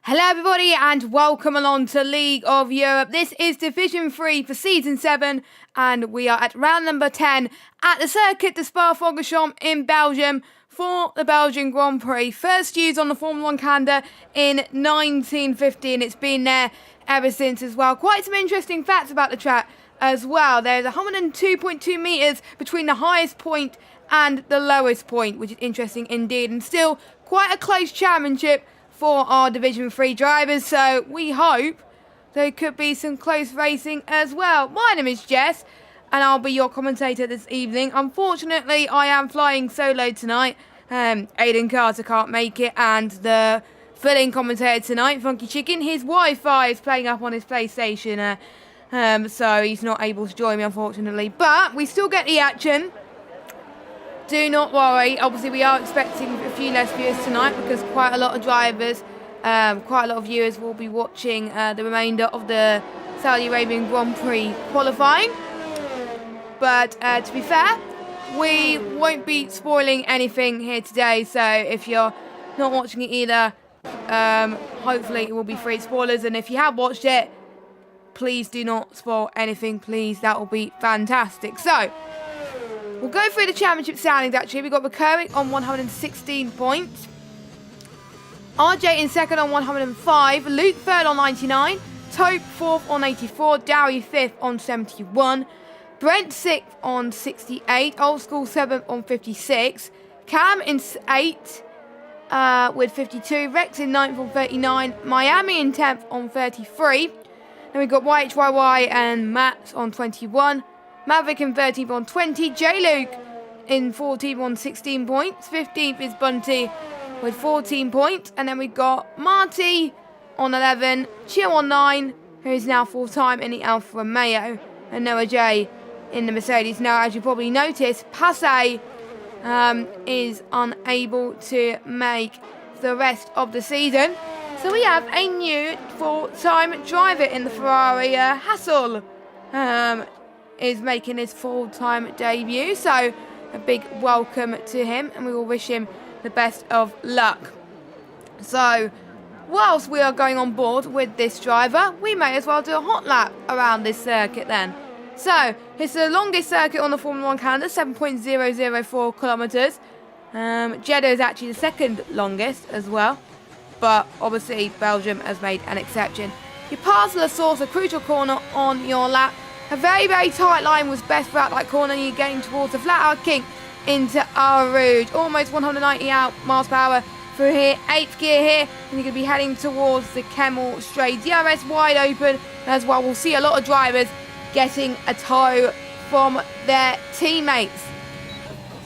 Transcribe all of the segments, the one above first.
Hello everybody and welcome along to League of Europe. This is Division 3 for Season 7 and we are at round number 10 at the Circuit de Spa-Francorchamps in Belgium for the Belgian Grand Prix. First used on the Formula 1 calendar in 1950 and it's been there ever since as well. Quite some interesting facts about the track as well. There's 102.2 metres between the highest point and the lowest point, which is interesting indeed, and still quite a close championship for our Division 3 drivers, so we hope there could be some close racing as well. My name is Jess, and I'll be your commentator this evening. Unfortunately, I am flying solo tonight. Aidan Carter can't make it, and the fill-in commentator tonight, Funky Chicken, his Wi-Fi is playing up on his PlayStation, so he's not able to join me, unfortunately. But we still get the action. Do not worry, obviously we are expecting a few less viewers tonight because quite a lot of drivers, quite a lot of viewers will be watching the remainder of the Saudi Arabian Grand Prix qualifying. But to be fair, we won't be spoiling anything here today, so if you're not watching it either, hopefully it will be free spoilers, and if you have watched it, please do not spoil anything, please, that will be fantastic. So, we'll go through the championship standings actually. We've got Recurring on 116 points. RJ in second on 105. Luke third on 99. Tope fourth on 84. Dowie fifth on 71. Brent sixth on 68. Old School seventh on 56. Cam in eighth with 52. Rex in ninth on 39. Miami in 10th on 33. Then we've got YHYY and Matt on 21. Maverick in 13th on 20. J-Luke in 14th on 16 points. 15th is Bunty with 14 points. And then we've got Marty on 11. Chill on 9, who is now full-time in the Alfa Romeo. And Noah J in the Mercedes. Now, as you probably noticed, Passe is unable to make the rest of the season. So we have a new full-time driver in the Ferrari. Hassel is making his full-time debut, so a big welcome to him, and we will wish him the best of luck. So, whilst we are going on board with this driver, we may as well do a hot lap around this circuit then. So, it's the longest circuit on the Formula 1 calendar, 7.004 kilometres. Jeddah is actually the second longest as well, but obviously Belgium has made an exception. You pass La Source, a crucial corner on your lap. A very, very tight line was best throughout that corner, and you're getting towards the flat out kink into Eau Rouge. Almost 190 miles per hour through here. 8th gear here, and you're going to be heading towards the Kemmel Straight. DRS wide open as well. We'll see a lot of drivers getting a tow from their teammates.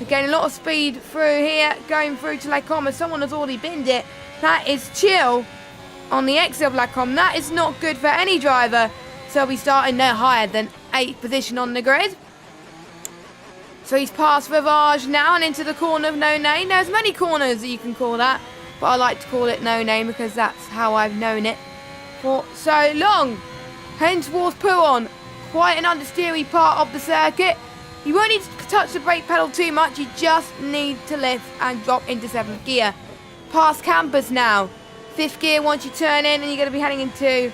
So getting a lot of speed through here, going through to Lacombe. Someone has already binned it. That is Chill on the exit of Lacombe. That is not good for any driver. So we starting no higher than 8th position on the grid. So he's past Rivage now and into the corner of No Name. There's many corners that you can call that, but I like to call it No Name because that's how I've known it for so long. Heading towards Pouon, quite an understeery part of the circuit. You won't need to touch the brake pedal too much, you just need to lift and drop into 7th gear. Past Campus now. 5th gear once you turn in, and you're going to be heading into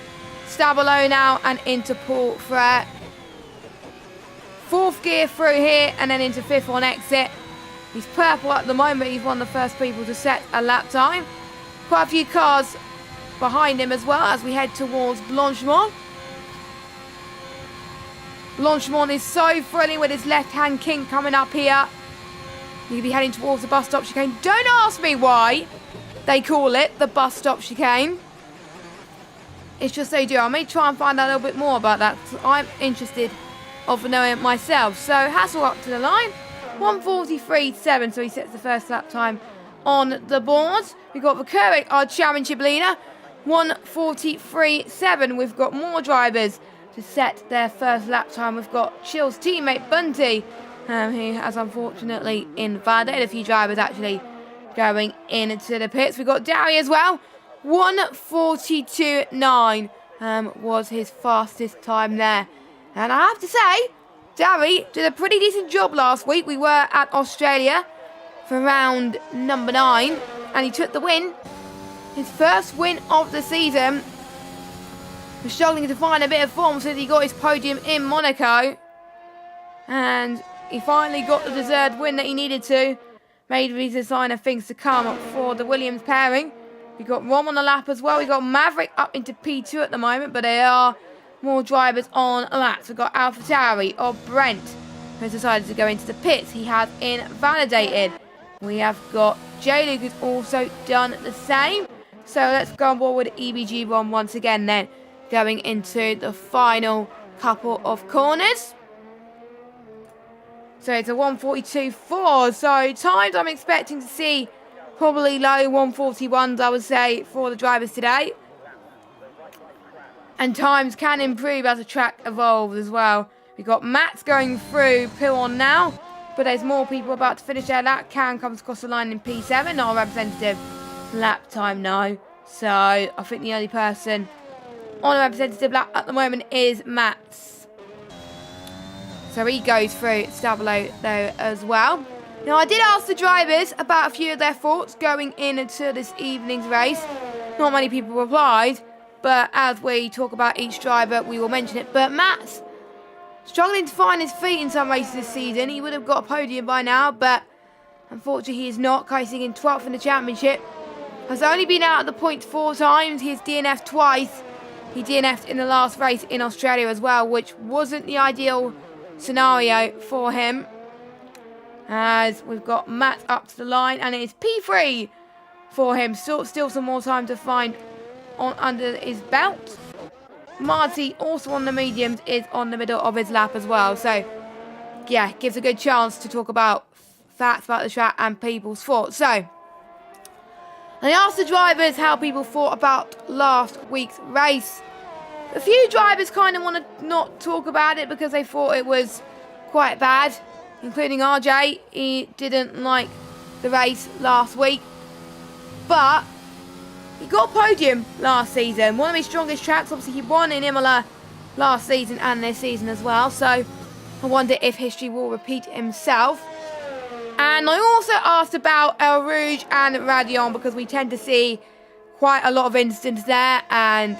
Stabilo now and into Port Frere. 4th gear through here and then into 5th on exit. He's purple at the moment. He's one of the first people to set a lap time. Quite a few cars behind him as well as we head towards Blanchemont. Blanchemont is so thrilling with his left-hand kink coming up here. You'll be heading towards the bus stop chicane. Don't ask me why they call it the bus stop chicane. It's just they do. I may try and find out a little bit more about that, because I'm interested of knowing it myself. So Hassel up to the line, 1:43.7, so he sets the first lap time on the board. We've got Recurring, our championship leader, 1:43.7. We've got more drivers to set their first lap time. We've got Chill's teammate Bunty, who has unfortunately invalidated. A few drivers actually going into the pits. We've got Dowie as well. 1:42.9 was his fastest time there. And I have to say, Dowie did a pretty decent job last week. We were at Australia for round number 9, and he took the win his first win of the season. Was struggling to find a bit of form since he got his podium in Monaco. And he finally got the deserved win that he needed to. Maybe he's a sign of things to come for the Williams pairing. We got Rom on the lap as well. We got Maverick up into P2 at the moment, but there are more drivers on laps. We've got AlphaTauri or Brent, who's decided to go into the pits. He has invalidated. We have got J-Luke, who's also done the same. So let's go on board with EBG Rom once again then, going into the final couple of corners. So it's a 1:42.4. So times I'm expecting to see probably low 1:41s, I would say, for the drivers today. And times can improve as the track evolves as well. We've got Max going through Pillon now, but there's more people about to finish their lap. Cam comes across the line in P7, not a representative lap time, no. So I think the only person on a representative lap at the moment is Max. So he goes through Stabilo though as well. Now I did ask the drivers about a few of their thoughts going into this evening's race. Not many people replied, but as we talk about each driver, we will mention it. But Max, struggling to find his feet in some races this season. He would have got a podium by now, but unfortunately he is not, placing in 12th in the championship. Has only been out at the points 4 times. He's DNF'd twice. He DNF'd in the last race in Australia as well, which wasn't the ideal scenario for him. As we've got Matt up to the line, and it is P3 for him. Still some more time to find on under his belt. Marty, also on the mediums, is on the middle of his lap as well. So, yeah, gives a good chance to talk about facts about the track and people's thoughts. So, I asked the drivers how people thought about last week's race. A few drivers kind of want to not talk about it because they thought it was quite bad, including RJ. He didn't like the race last week, but he got a podium last season. One of his strongest tracks. Obviously, he won in Imola last season and this season as well. So I wonder if history will repeat himself. And I also asked about El Rouge and Radion because we tend to see quite a lot of incidents there. And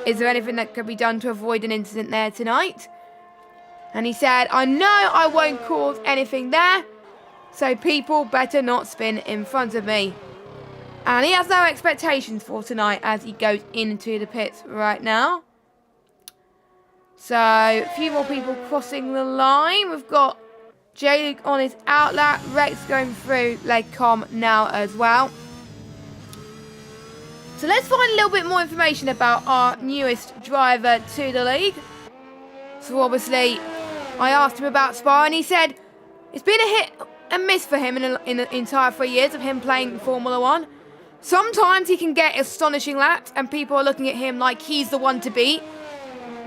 is there anything that could be done to avoid an incident there tonight? And he said, I know I won't cause anything there, so people better not spin in front of me. And he has no expectations for tonight as he goes into the pits right now. So, a few more people crossing the line. We've got J-Luke on his outlet. Rex going through Les Combes now as well. So let's find a little bit more information about our newest driver to the league. So obviously, I asked him about Spa and he said it's been a hit and miss for him in the entire 3 years of him playing Formula 1. Sometimes he can get astonishing laps and people are looking at him like he's the one to beat.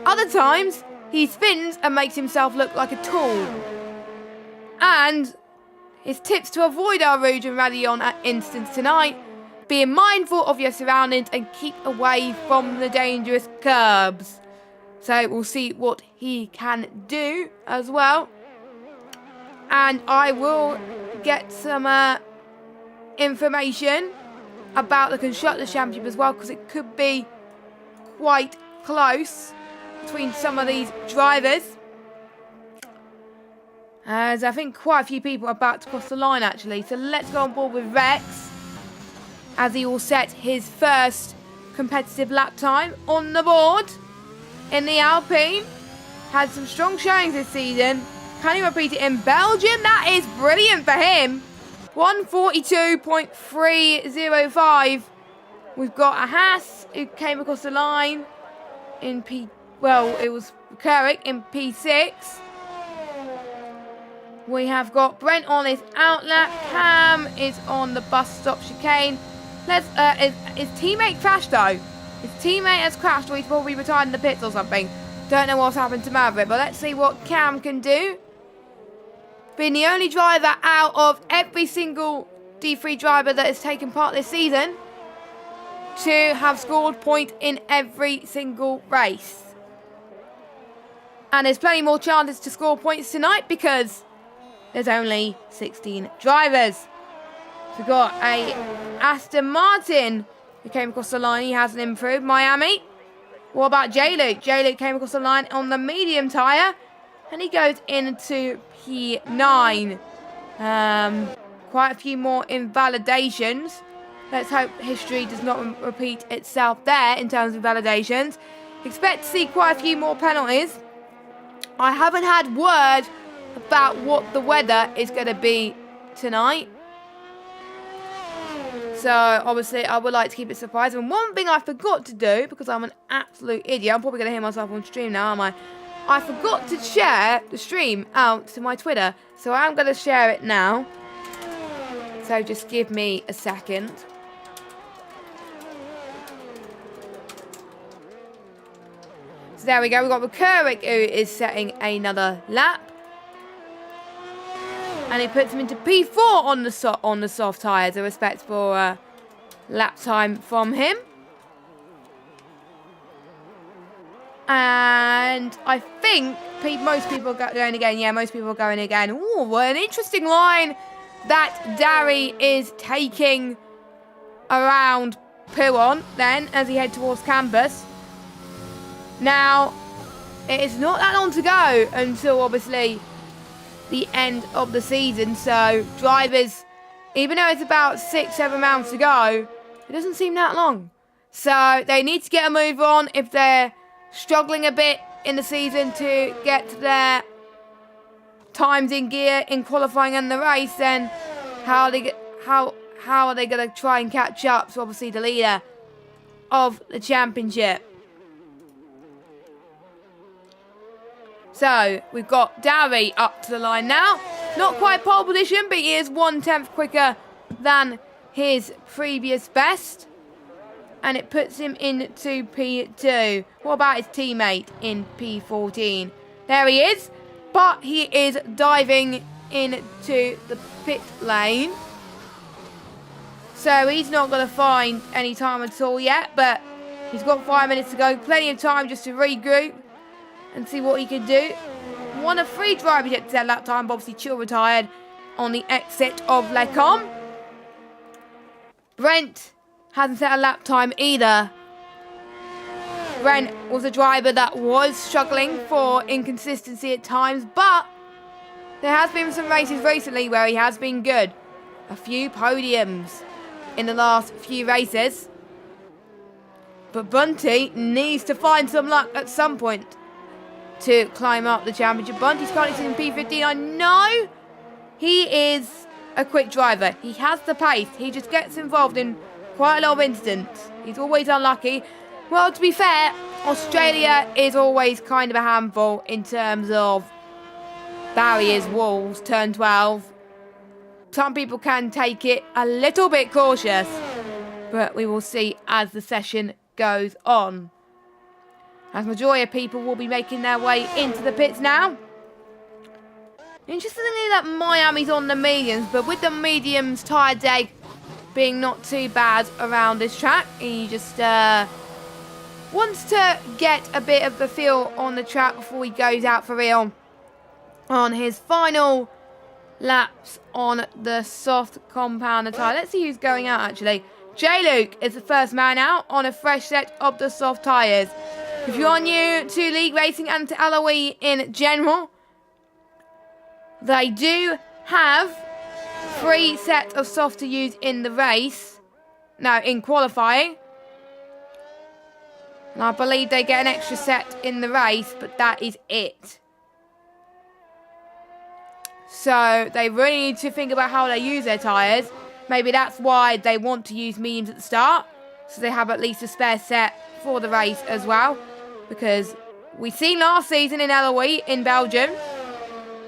Other times, he spins and makes himself look like a tool. And his tips to avoid our Rouge and Radion at instance tonight: being mindful of your surroundings and keep away from the dangerous curbs. So we'll see what he can do as well. And I will get some information about the Constructors' Championship as well, because it could be quite close between some of these drivers. As I think quite a few people are about to cross the line actually. So let's go on board with Rex, as he will set his first competitive lap time on the board in the Alpine. Had some strong showings this season. Can he repeat it in Belgium? That is brilliant for him. 1:42.305. We've got a Haas who came across the line in it was Kerrick in P6. We have got Brent on his outlet. Cam is on the bus stop chicane. His teammate crashed though. His teammate has crashed, or he's probably retired in the pits or something. Don't know what's happened to Maverick, but let's see what Cam can do. Being the only driver out of every single D3 driver that has taken part this season to have scored points in every single race. And there's plenty more chances to score points tonight because there's only 16 drivers. We've got a Aston Martin He came across the line. He hasn't improved. Miami. What about J-Luke? J-Luke came across the line on the medium tyre. And he goes into P9. Quite a few more invalidations. Let's hope history does not repeat itself there in terms of invalidations. Expect to see quite a few more penalties. I haven't had word about what the weather is going to be tonight. So, obviously, I would like to keep it surprised. And one thing I forgot to do, because I'm an absolute idiot, I'm probably going to hear myself on stream now, aren't I? I forgot to share the stream out to my Twitter. So, I'm going to share it now. So, just give me a second. So, there we go. We've got Recurrick, who is setting another lap. And he puts him into P4 on the soft tyres. A respectable lap time from him. And I think most people are going again. Yeah, most people are going again. Ooh, an interesting line that Darry is taking around Pouon then as he heads towards campus. Now, it is not that long to go until obviously the end of the season, so drivers, even though it's about 6-7 rounds to go, it doesn't seem that long. So they need to get a move on if they're struggling a bit in the season to get their times in gear in qualifying and the race. Then how are they going to try and catch up? So obviously the leader of the championship. So, we've got Darry up to the line now. Not quite pole position, but he is 1/10 quicker than his previous best. And it puts him into P2. What about his teammate in P14? There he is. But he is diving into the pit lane. So, he's not going to find any time at all yet. But he's got 5 minutes to go. Plenty of time just to regroup and see what he can do. One of 3 drivers yet to set lap time, but obviously Chill retired on the exit of Lecom. Brent hasn't set a lap time either. Brent was a driver that was struggling for inconsistency at times, but there has been some races recently where he has been good. A few podiums in the last few races. But Bunty needs to find some luck at some point to climb up the championship. Bunty's currently in P15. I know he is a quick driver. He has the pace. He just gets involved in quite a lot of incidents. He's always unlucky. Well, to be fair, Australia is always kind of a handful in terms of barriers, walls, turn 12. Some people can take it a little bit cautious, but we will see as the session goes on. As majority of people will be making their way into the pits now. Interestingly that Miami's on the mediums, but with the mediums tyre day being not too bad around this track, he just wants to get a bit of the feel on the track before he goes out for real on his final laps on the soft compounder tyre. Let's see who's going out actually. J-Luke is the first man out on a fresh set of the soft tyres. If you are new to League Racing and to LOE in general, they do have 3 sets of soft to use in the race. No, in qualifying. And I believe they get an extra set in the race, but that is it. So they really need to think about how they use their tyres. Maybe that's why they want to use mediums at the start, so they have at least a spare set for the race as well. Because we've seen last season in LOE in Belgium,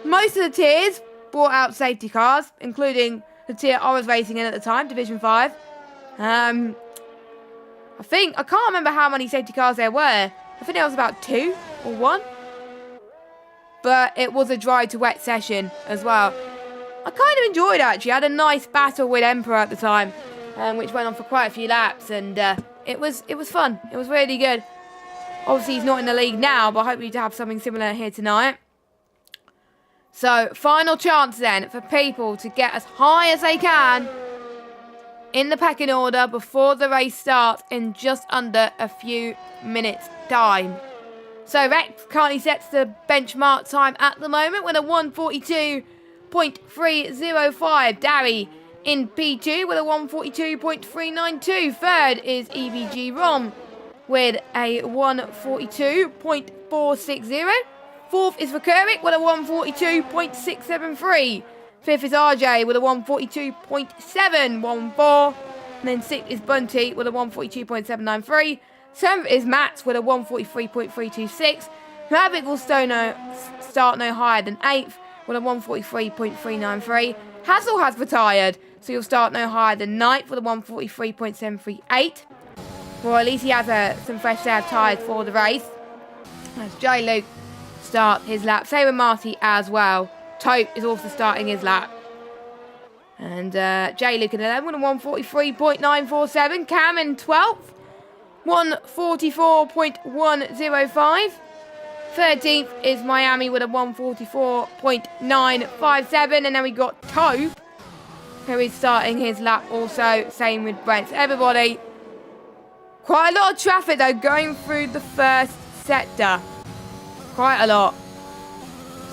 most of the tiers brought out safety cars, including the tier I was racing in at the time, Division 5. I can't remember how many safety cars there were. I think there was about 2 or 1. But it was a dry to wet session as well. I kind of enjoyed it actually. I had a nice battle with Emperor at the time, which went on for quite a few laps, and it was fun. It was really good. Obviously, he's not in the league now, but hopefully to have something similar here tonight. So, final chance then for people to get as high as they can in the pecking order before the race starts in just under a few minutes' time. So Rex currently sets the benchmark time at the moment with a 1:42.305. Darry in P2 with a 1:42.392. Third is EVG Rom with a 1:42.460. Fourth is Vakuric with a 1:42.673. Fifth is RJ with a 1:42.714. And then sixth is Bunty with a 1:42.793. Seventh is Matt with a 1:43.326. Mavic will start no higher than eighth with a 1:43.393. Hassel has retired, so he'll start no higher than ninth with a 1:43.738. Well, at least he has some fresh set of tyres for the race. As J. Luke start his lap. Same with Marty as well. Tope is also starting his lap. And J. Luke in 11th with a 1:43.947. Cam in 12th. 1:44.105. 13th is Miami with a 1:44.957. And then we got Tope, who is starting his lap also. Same with Brent. So everybody, quite a lot of traffic though going through the first sector. Quite a lot.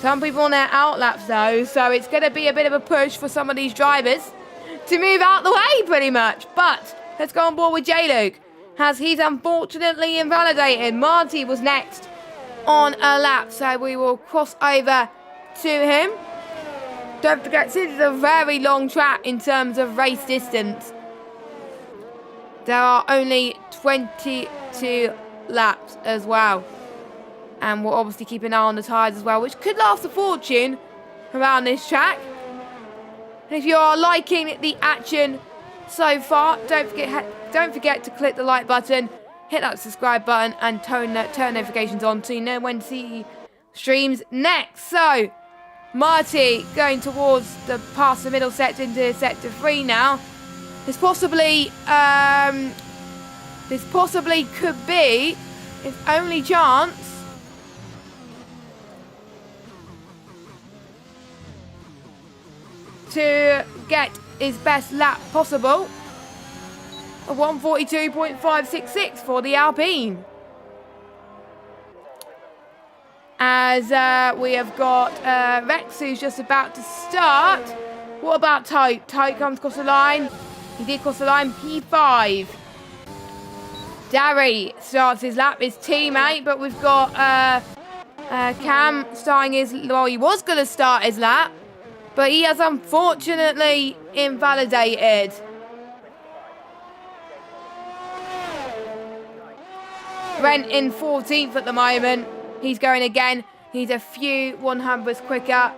Some people on their outlaps though, so it's going to be a bit of a push for some of these drivers to move out the way pretty much. But let's go on board with J. Luke, as he's unfortunately invalidated. Marty was next on a lap, so we will cross over to him. Don't forget, this is a very long track in terms of race distance. There are only 22 laps as well. And we'll obviously keep an eye on the tyres as well, which could last a fortune around this track. And if you are liking the action so far, don't forget to click the like button, hit that subscribe button, and turn notifications on so you know when to see streams next. So, Marty going towards past the middle sector into sector 3 now. This possibly could be his only chance to get his best lap possible. A 1:42.566 for the Alpine. As we have got Rex, who's just about to start. What about Tope? Tope comes across the line. He did cross the line, P5. Darry starts his lap, his teammate, but we've got Cam starting his... Well, he was going to start his lap, but he has unfortunately invalidated. Brent in 14th at the moment. He's going again. He's a few 100ths quicker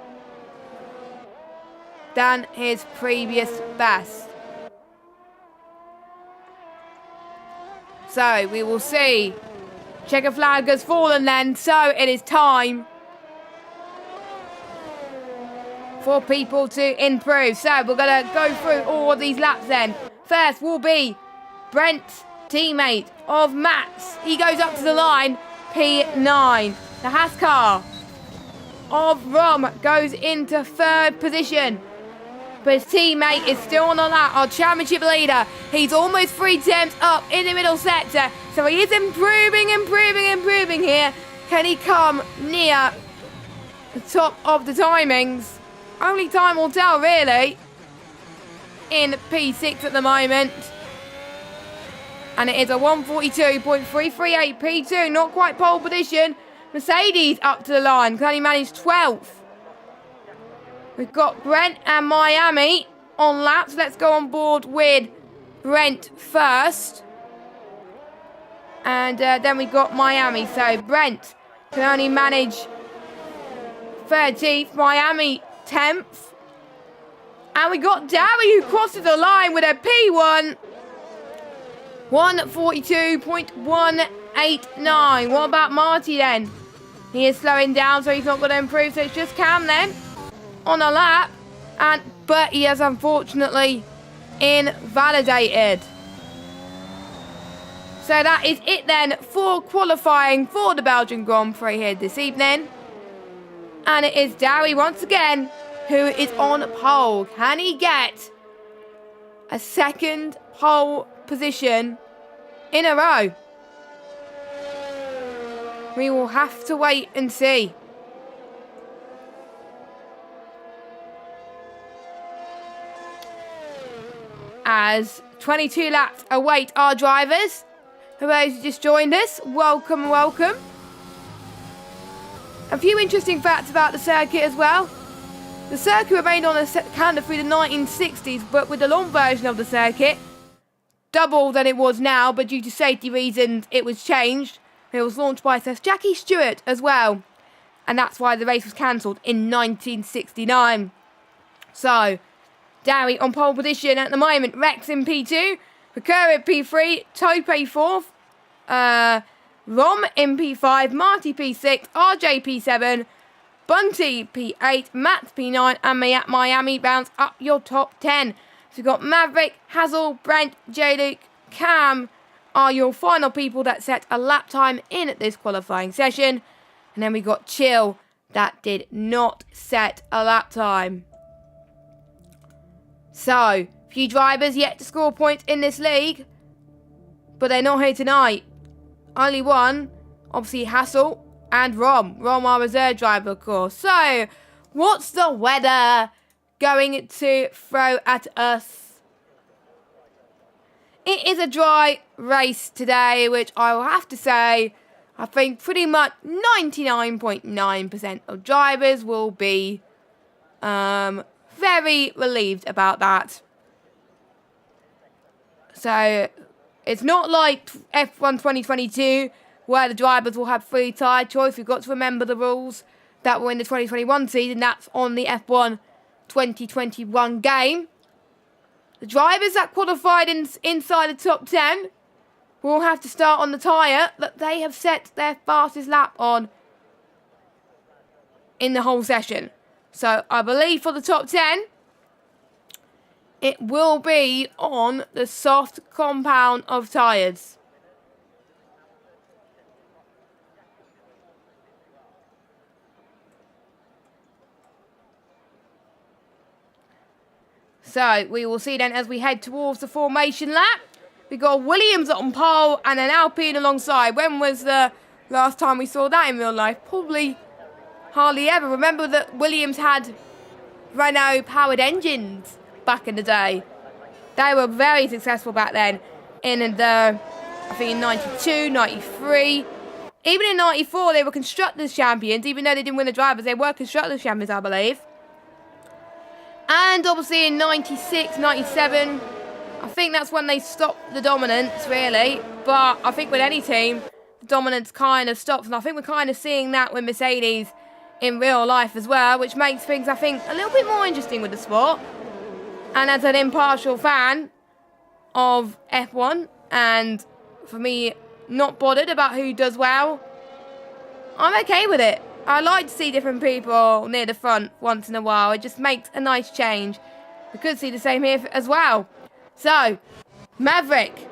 than his previous best. So we will see. Checker flag has fallen then, so it is time for people to improve. So we're going to go through all of these laps then. First will be Brent, teammate of Matt's. He goes up to the line, P9. The Haas car of Rom goes into third position, but his teammate is still on the lap, our championship leader. He's almost 3 temps up in the middle sector, so he is improving here. Can he come near the top of the timings? Only time will tell, really. In P6 at the moment. And it is a 1:42.338 P2. Not quite pole position. Mercedes up to the line. Can only manage 12th. We've got Brent and Miami on laps. Let's go on board with Brent first. And then we've got Miami. So Brent can only manage 13th. Miami 10th. And we got Darry, who crosses the line with a P1. 1:42.189. What about Marty then? He is slowing down, so he's not going to improve. So it's just Cam then on a lap. But he has unfortunately invalidated. So that is it then for qualifying for the Belgian Grand Prix here this evening. And it is Darry once again who is on pole. Can he get a second pole position in a row. We will have to wait and see. As 22 laps await our drivers. For those who just joined us, welcome, welcome. A few interesting facts about the circuit as well. The circuit remained on a calendar through the 1960s, but with the long version of the circuit, double than it was now, but due to safety reasons, it was changed. It was launched by Sir Jackie Stewart as well, and that's why the race was cancelled in 1969. So, Darry on pole position at the moment. Rex in P2, Recurra in P3, Tope 4th, Rom in P5, Marty P6, RJ P7, Bunty P8, Matt P9, and Miami rounds up your top 10. So we've got Maverick, Hazel, Brent, J-Luke, Cam are your final people that set a lap time in this qualifying session. And then we got Chill that did not set a lap time. So, few drivers yet to score points in this league, but they're not here tonight. Only one, obviously Hassel and Rom. Rom, our reserve driver, of course. So, what's the weather going to throw at us? It is a dry race today, which I will have to say, I think pretty much 99.9% of drivers will be very relieved about that. So, it's not like F1 2022, where the drivers will have free tyre choice. We've got to remember the rules that were in the 2021 season. That's on the F1 2021 game. The drivers that qualified inside the top 10 will have to start on the tyre that they have set their fastest lap on in the whole session. So I believe for the top 10, it will be on the soft compound of tyres. So we will see then as we head towards the formation lap. We got Williams on pole and an Alpine alongside. When was the last time we saw that in real life? Probably hardly ever. Remember that Williams had Renault powered engines back in the day. They were very successful back then in the, I think in 92, 93. Even in 94 they were Constructors champions. Even though they didn't win the drivers, they were Constructors champions, I believe. And obviously in 96, 97, I think that's when they stopped the dominance, really. But I think with any team, the dominance kind of stops. And I think we're kind of seeing that with Mercedes in real life as well, which makes things, I think, a little bit more interesting with the sport. And as an impartial fan of F1, and for me, not bothered about who does well, I'm okay with it. I like to see different people near the front once in a while. It just makes a nice change. We could see the same here as well. So, Maverick,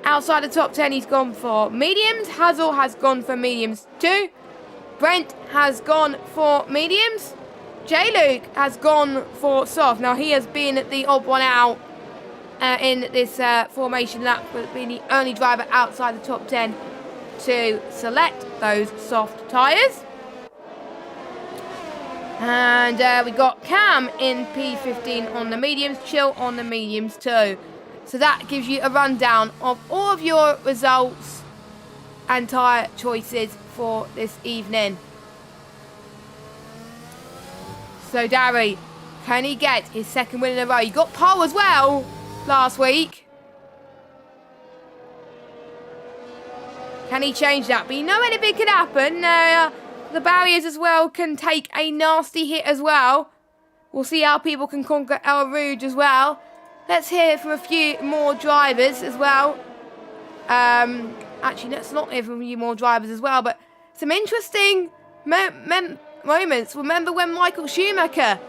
outside the top 10, he's gone for mediums. Hazel has gone for mediums too. Brent has gone for mediums. J-Luke has gone for soft. Now, he has been the odd one out in this formation lap, but being the only driver outside the top 10 to select those soft tyres. And we got Cam in P15 on the mediums, Chill on the mediums too. So that gives you a rundown of all of your results and tyre choices for this evening. So Darry, can he get his second win in a row? You got pole as well last week. Can he change that? But you know anything could happen. The barriers as well can take a nasty hit as well. We'll see how people can conquer El Rouge as well. Let's hear from a few more drivers as well. Actually, let's not hear from a few more drivers as well, but some interesting moments. Remember when Michael Schumacher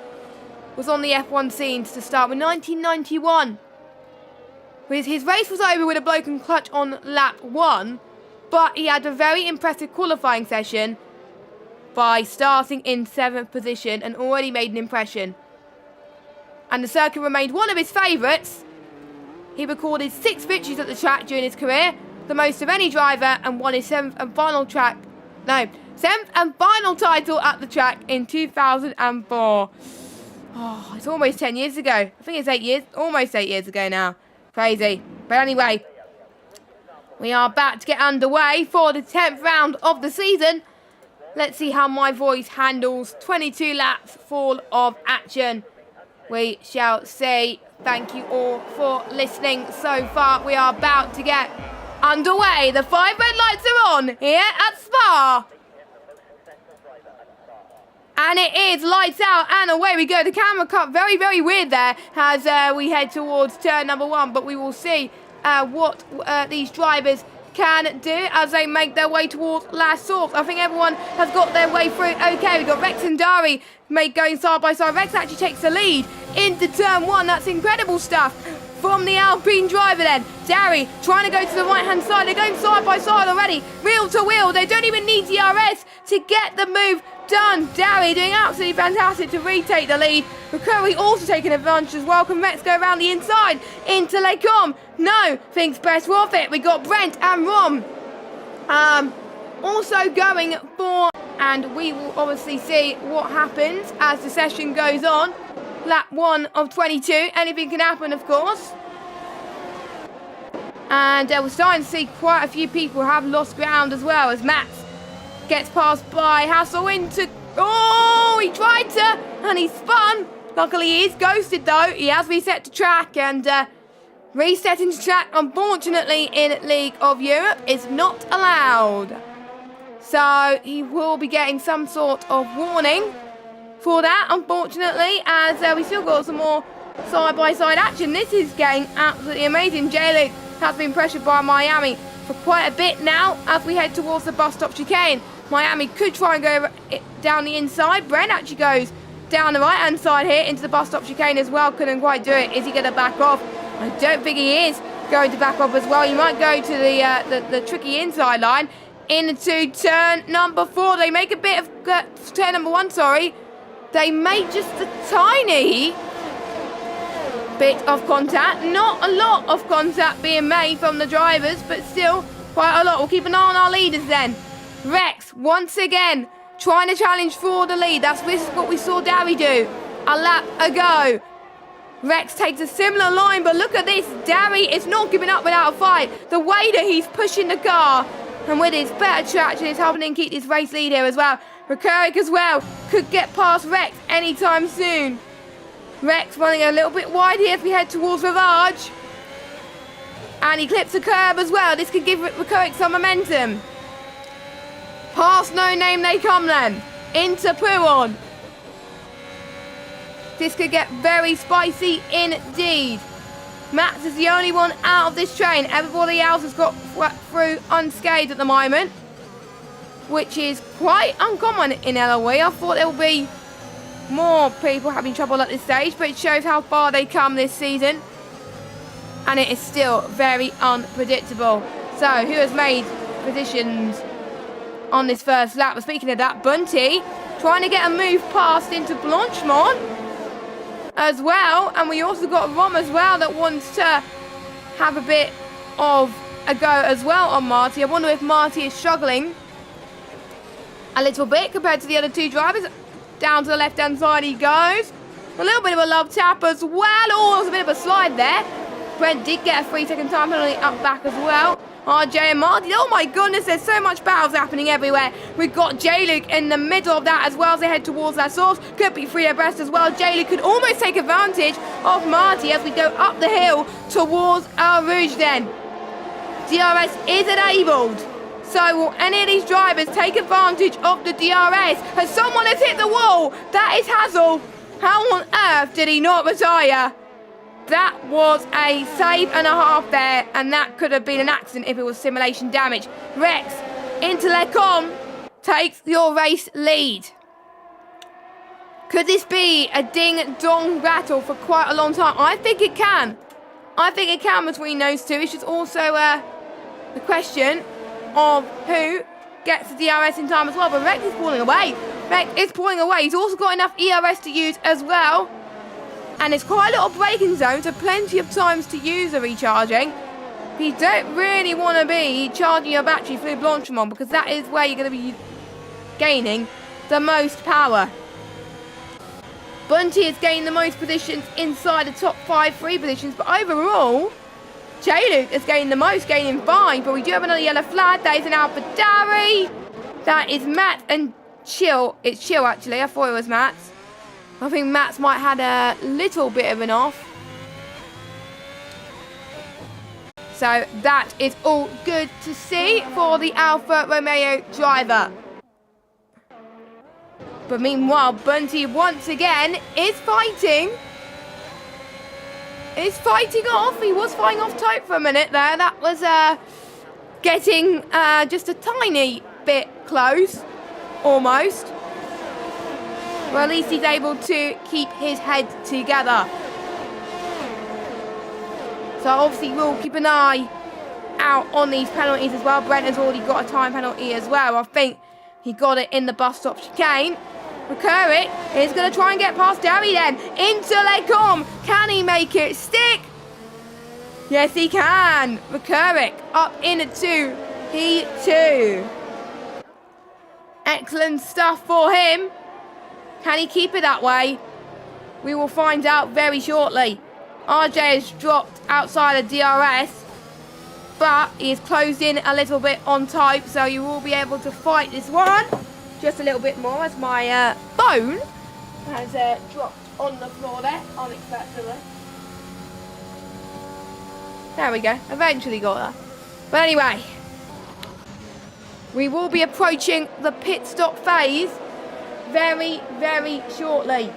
was on the F1 scenes to start with 1991. His race was over with a broken clutch on lap 1, but he had a very impressive qualifying session by starting in 7th position and already made an impression. And the circuit remained one of his favourites He recorded 6 victories at the track during his career, the most of any driver, and won his 7th and final title at the track in 2004. Oh, it's almost 10 years ago. I think it's 8 years, almost 8 years ago now. Crazy. But anyway, we are about to get underway for the 10th round of the season. Let's see how my voice handles 22 laps full of action. We shall see. Thank you all for listening so far. We are about to get underway. The 5 red lights are on here at Spa. And it is lights out and away we go. The camera cut very, very weird there as we head towards turn number 1. But we will see what these drivers can do as they make their way towards last source. I think everyone has got their way through. Okay, we've got Rex and Dari going side by side. Rex actually takes the lead into turn 1. That's incredible stuff from the Alpine driver then. Dari trying to go to the right-hand side. They're going side by side already. Wheel to wheel. They don't even need DRS to get the move done. Dari doing absolutely fantastic to retake the lead. McCurry also taking advantage as well. Can Rex go around the inside into Lecom? No, thinks best worth it. We got Brent and Rom also going for, and we will obviously see what happens as the session goes on. Lap 1 of 22. Anything can happen, of course. And we're starting to see quite a few people have lost ground as well as Max gets passed by Hassel into... Oh, he tried to, and he spun. Luckily, he is ghosted, though. He has reset to track, and resetting to track, unfortunately, in League of Europe is not allowed. So he will be getting some sort of warning for that, unfortunately, as we still got some more side-by-side action. This is getting absolutely amazing. J-Luke has been pressured by Miami for quite a bit now as we head towards the bus stop chicane. Miami could try and go down the inside. Brent actually goes down the right-hand side here into the bus stop chicane as well. Couldn't quite do it. Is he going to back off? I don't think he is going to back off as well. He might go to the tricky inside line into turn number 4. They make a bit of turn number 1, sorry. They make just a tiny bit of contact. Not a lot of contact being made from the drivers, but still quite a lot. We'll keep an eye on our leaders then. Rex, once again, trying to challenge for the lead. This is what we saw Dari do a lap ago. Rex takes a similar line, but look at this. Dari is not giving up without a fight. The way that he's pushing the car, and with his better traction, is helping him keep this race lead here as well. Recurrick as well could get past Rex anytime soon. Rex running a little bit wide here as we head towards Ravage. And he clips the curb as well. This could give Recurrick some momentum. Past No Name they come then. Into Puron. This could get very spicy indeed. Max is the only one out of this train. Everybody else has got through unscathed at the moment, which is quite uncommon in LOE. I thought there would be more people having trouble at this stage, but it shows how far they come this season. And it is still very unpredictable. So, who has made positions on this first lap? But speaking of that, Bunty trying to get a move past into Blanchemont as well. And we also got Rom as well that wants to have a bit of a go as well on Marty. I wonder if Marty is struggling a little bit compared to the other two drivers. Down to the left-hand side he goes. A little bit of a love tap as well. Oh, there was a bit of a slide there. Brent did get a 3-second time penalty up back as well. RJ and Marty. Oh my goodness, there's so much battles happening everywhere. We've got J-Luke in the middle of that as well as they head towards that source. Could be 3 abreast as well. J-Luke could almost take advantage of Marty as we go up the hill towards Eau Rouge then. DRS is enabled. So will any of these drivers take advantage of the DRS? As someone has hit the wall. That is Hazel. How on earth did he not retire? That was a save and a half there, and that could have been an accident if it was simulation damage. Rex into Lecom takes your race lead. Could this be a ding-dong battle for quite a long time? I think it can. I think it can between those two. It's just also the question of who gets the DRS in time as well. But Rex is pulling away. Rex is pulling away. He's also got enough ERS to use as well. And there's quite a lot of braking zones, so plenty of times to use the recharging. You don't really want to be charging your battery through Blanchimont, because that is where you're going to be gaining the most power. Bunty has gained the most positions inside the top 5 free positions, but overall, J-Luke has gained the most, gaining 5, but we do have another yellow flag. That is an AlphaTauri. That is Matt and Chill. It's Chill, actually. I thought it was Matt's. I think Matt's might have had a little bit of an off. So that is all good to see for the Alfa Romeo driver. But meanwhile, Bunty once again is fighting. Is fighting off. He was fighting off Tote for a minute there. That was getting just a tiny bit close. Almost. Well, at least he's able to keep his head together. So obviously we'll keep an eye out on these penalties as well. Brent has already got a time penalty as well. I think he got it in the bus stop chicane. McCurrick is going to try and get past Derry then. Into Lecombe. Can he make it stick? Yes, he can. McCurrick up into P2. Excellent stuff for him. Can he keep it that way? We will find out very shortly. RJ has dropped outside of DRS, but he is closed in a little bit on Type, so you will be able to fight this one just a little bit more, as my phone has dropped on the floor there unexpectedly. There we go, eventually got that. But anyway, we will be approaching the pit stop phase very, very shortly.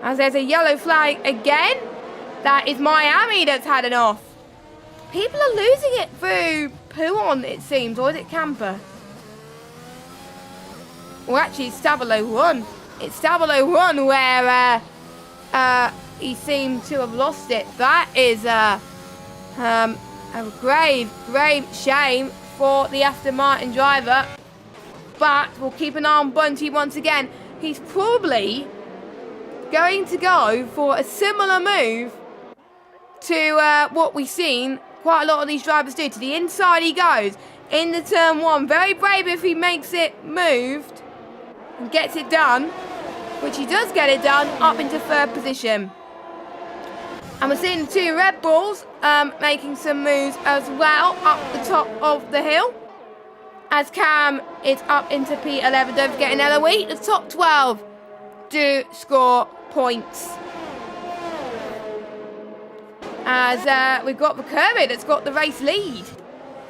As there's a yellow flag again. That is Miami that's had an off. People are losing it through Pouon, it seems, or is it Camper? Well, actually, it's Stavolo 1. It's Stavolo 1 where he seemed to have lost it. That is a grave, grave shame for the Aston Martin driver. But we'll keep an eye on Bunty once again. He's probably going to go for a similar move to what we've seen quite a lot of these drivers do. To the inside he goes into turn 1. Very brave if he makes it moved and gets it done, which he does get it done, up into 3rd position. And we're seeing the 2 Red Bulls making some moves as well up the top of the hill, as Cam is up into P11. Don't forget in Eloise, the top 12 do score points. As we've got McCurrick that's got the race lead.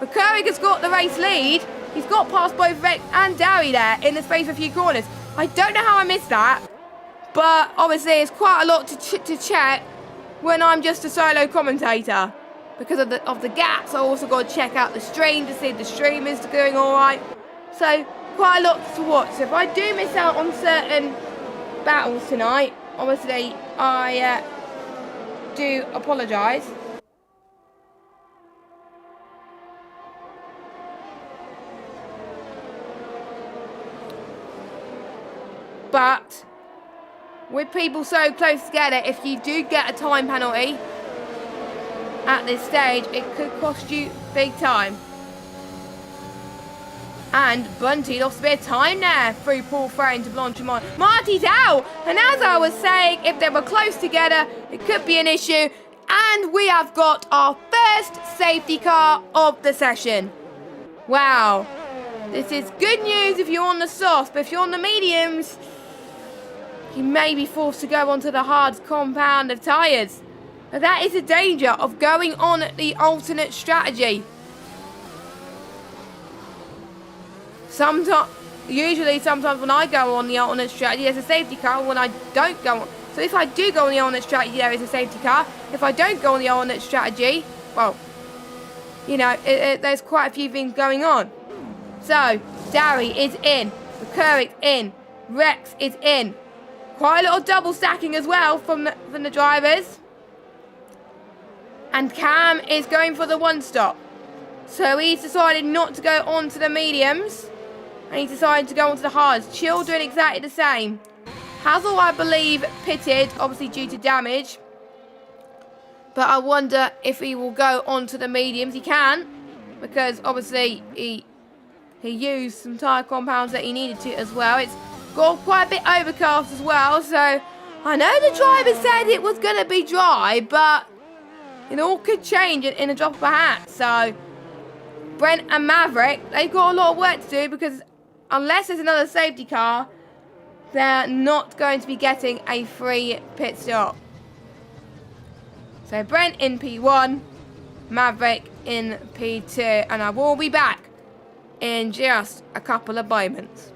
McCurrick has got the race lead. He's got past both Rex and Dowie there in the space of a few corners. I don't know how I missed that, but obviously it's quite a lot to check when I'm just a solo commentator. Because of the gaps, I also got to check out the stream to see if the stream is doing all right. So quite a lot to watch. So if I do miss out on certain battles tonight, obviously I do apologise. But with people so close together, if you do get a time penalty at this stage, it could cost you big time. And Bunty lost a bit of time there through Paul Ferrin to Blanchimont. Marty's out! And as I was saying, if they were close together, it could be an issue. And we have got our first safety car of the session. Wow. This is good news if you're on the softs, but if you're on the mediums, you may be forced to go onto the hard compound of tyres. But that is the danger of going on the alternate strategy. Usually sometimes when I go on the alternate strategy, there's a safety car. When I don't go on, so if I do go on the alternate strategy, there is a safety car. If I don't go on the alternate strategy, well, you know, there's quite a few things going on. So Darry is in, McCurrick's in, Rex is in. Quite a lot of double stacking as well from the drivers. And Cam is going for the 1-stop. So he's decided not to go on to the mediums. And he's decided to go on to the hards. Chill doing exactly the same. Hazel, I believe, pitted, obviously due to damage. But I wonder if he will go on to the mediums. He can, because obviously he used some tyre compounds that he needed to as well. It's got quite a bit overcast as well, so I know the driver said it was going to be dry, but it all could change in a drop of a hat. So Brent and Maverick, they've got a lot of work to do, because unless there's another safety car, they're not going to be getting a free pit stop. So Brent in P1, Maverick in P2, and I will be back in just a couple of moments.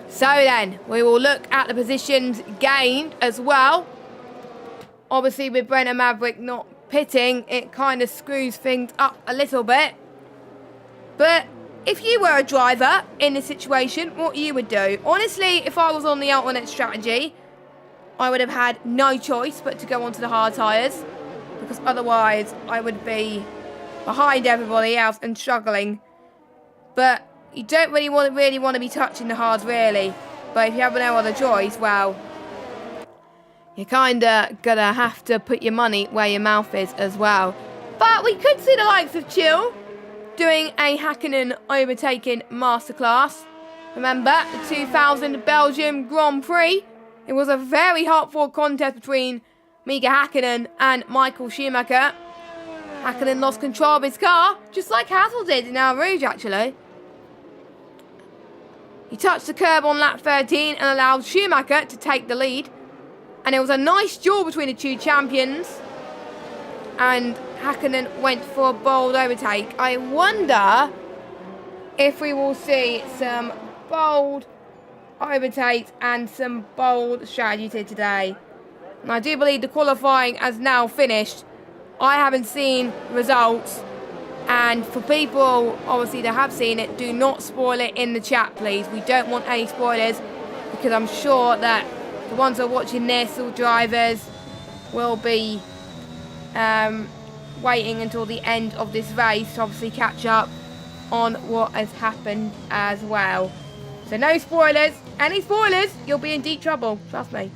So then, we will look at the positions gained as well. Obviously, with Brent and Maverick not pitting, it kind of screws things up a little bit. But if you were a driver in this situation, what you would do? Honestly, if I was on the alternate strategy, I would have had no choice but to go onto the hard tyres, because otherwise I would be behind everybody else and struggling. But you don't really want to be touching the hards, really. But if you have no other choice, well, you're kind of going to have to put your money where your mouth is as well. But we could see the likes of Chill doing a Hakkinen overtaking masterclass. Remember, the 2000 Belgium Grand Prix? It was a very hard-fought contest between Mika Hakkinen and Michael Schumacher. Hakkinen lost control of his car, just like Hassel did in Eau Rouge, actually. He touched the curb on lap 13 and allowed Schumacher to take the lead. And it was a nice duel between the two champions. And Hakkinen went for a bold overtake. I wonder if we will see some bold overtakes and some bold strategies here today. And I do believe the qualifying has now finished. I haven't seen results. And for people, obviously, that have seen it, do not spoil it in the chat, please. We don't want any spoilers, because I'm sure that the ones that are watching this, all drivers, will be waiting until the end of this race to obviously catch up on what has happened as well. So no spoilers. Any spoilers, you'll be in deep trouble. Trust me.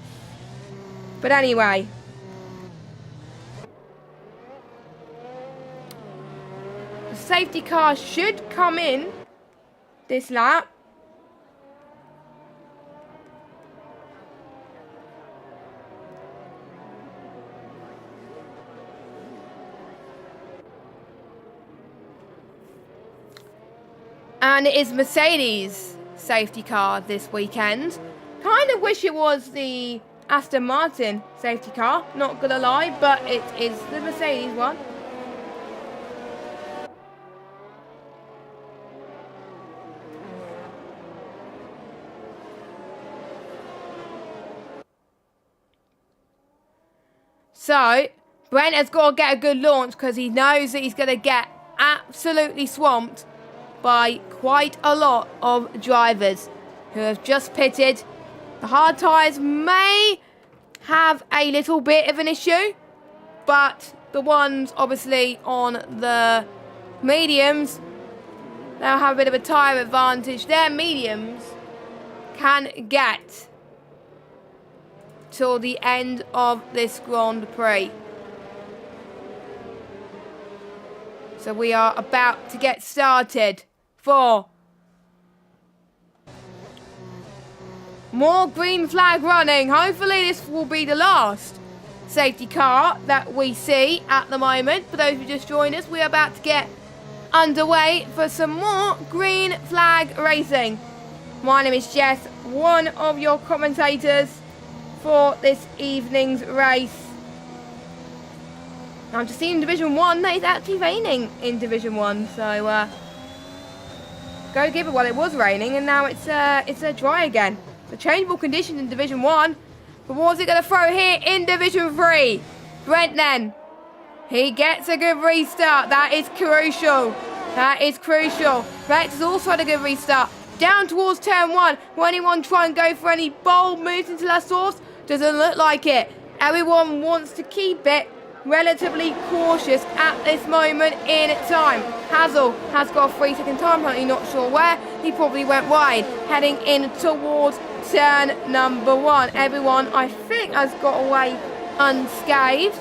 But anyway. Safety car should come in this lap. And it is Mercedes safety car this weekend. Kind of wish it was the Aston Martin safety car, not gonna lie, but it is the Mercedes one. So, Brent has got to get a good launch, because he knows that he's going to get absolutely swamped by quite a lot of drivers who have just pitted. The hard tyres may have a little bit of an issue, but the ones obviously on the mediums, they'll have a bit of a tyre advantage. Their mediums can get till the end of this Grand Prix. So we are about to get started for more green flag running. Hopefully this will be the last safety car that we see at the moment. For those who just joined us, we are about to get underway for some more green flag racing. My name is Jess, one of your commentators for this evening's race. I'm just seeing Division 1 that it's actually raining in Division 1, so go give it. Well, it was raining and now it's dry again. The changeable conditions in Division 1, But what's it going to throw here in Division 3? Brent then. He gets a good restart. That is crucial. That is crucial. Rex has also had a good restart. Down towards turn 1. Will anyone try and go for any bold moves into La Source? Doesn't look like it. Everyone wants to keep it relatively cautious at this moment in time. Hazel has got a 3-second time penalty, not sure where. He probably went wide, heading in towards turn number 1. Everyone, I think, has got away unscathed,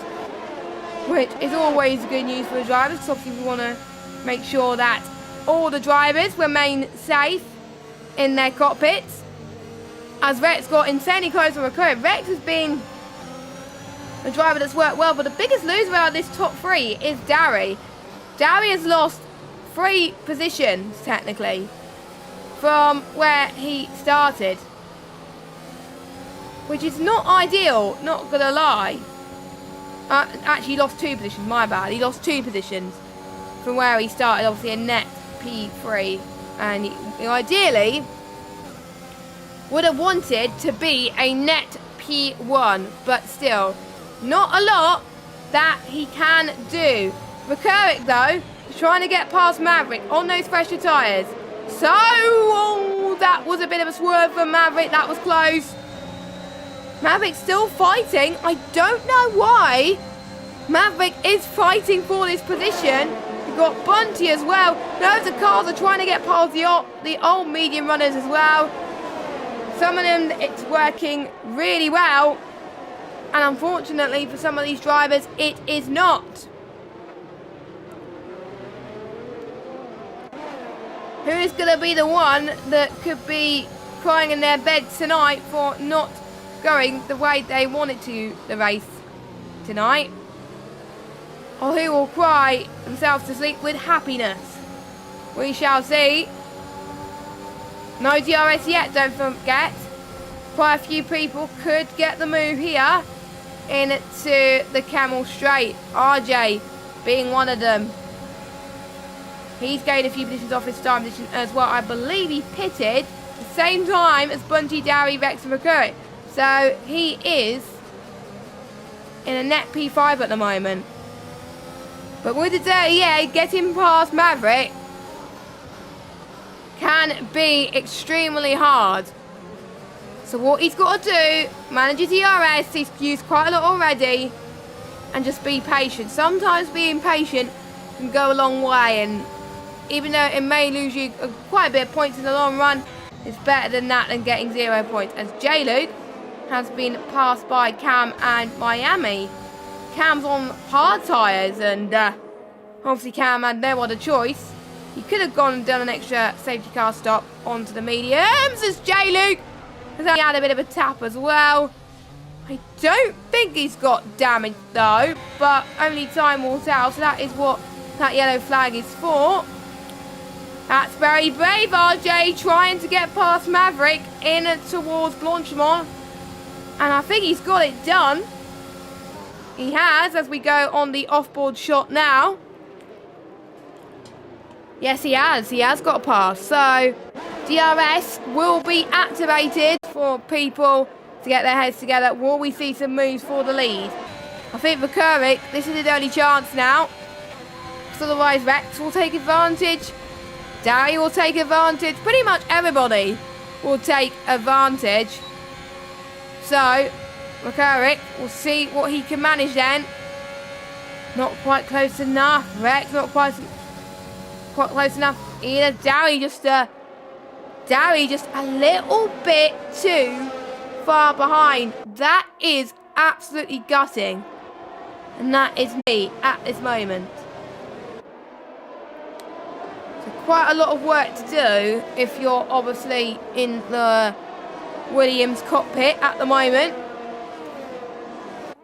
which is always good news for the drivers, because obviously we want to make sure that all the drivers remain safe in their cockpits. As Rex got insanely close to Recurrent. Rex has been a driver that's worked well, but the biggest loser out of this top 3 is Darry. Darry has lost 3 positions, technically, from where he started, which is not ideal, not gonna lie. Actually, he lost 2 positions, my bad. He lost 2 positions from where he started, obviously a net P3, and he ideally would have wanted to be a net P1, but still, not a lot that he can do. McCurrick, though, is trying to get past Maverick on those fresher tyres. So, oh, that was a bit of a swerve for Maverick. That was close. Maverick's still fighting. I don't know why Maverick is fighting for this position. You've got Bunty as well. Loads of cars are trying to get past the old medium runners as well. Some of them, it's working really well. And unfortunately for some of these drivers, it is not. Who is going to be the one that could be crying in their bed tonight for not going the way they wanted to the race tonight? Or who will cry themselves to sleep with happiness? We shall see. No DRS yet, don't forget. Quite a few people could get the move here into the Camel Straight. RJ being one of them. He's gained a few positions off his start position as well. I believe he pitted the same time as Bunty, Darry, Rex and McCurry. So he is in a net P5 at the moment. But with the 38, getting past Maverick can be extremely hard. So what he's got to do, manage his DRS, he's used quite a lot already, and just be patient. Sometimes being patient can go a long way, and even though it may lose you quite a bit of points in the long run, it's better than that than getting 0 points. As J-Luke has been passed by Cam and Miami. Cam's on hard tyres, and obviously Cam had no other choice. He could have gone and done an extra safety car stop onto the mediums as J-Luke has only had a bit of a tap as well. I don't think he's got damage though, but only time will tell. So that is what that yellow flag is for. That's very brave, RJ, trying to get past Maverick in towards Blanchimont. And I think he's got it done. He has, as we go on the off-board shot now. Yes, he has. He has got a pass. So, DRS will be activated for people to get their heads together. Will we see some moves for the lead? I think for Kurvik, this is his only chance now. Because otherwise Rex will take advantage. Darry will take advantage. Pretty much everybody will take advantage. So, McCurrick will see what he can manage then. Not quite close enough. Rex not quite close enough either. Darry just a little bit too far behind. That is absolutely gutting. And that is me at this moment. So quite a lot of work to do if you're obviously in the Williams cockpit at the moment.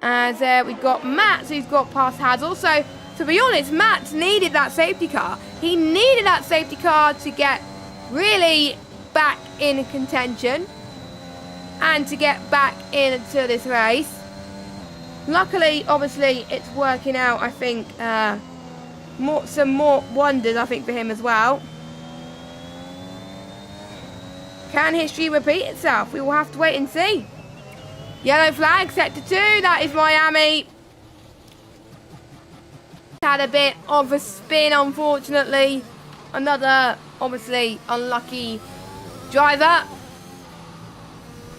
As we've got Matt, who's got past Hazel. So, to be honest, Matt needed that safety car. He needed that safety car to get really back in contention and to get back into this race. Luckily, obviously, it's working out, I think, some more wonders, I think, for him as well. Can history repeat itself? We will have to wait and see. Yellow flag, sector 2, that is Miami. Had a bit of a spin, unfortunately. Another, obviously, unlucky driver.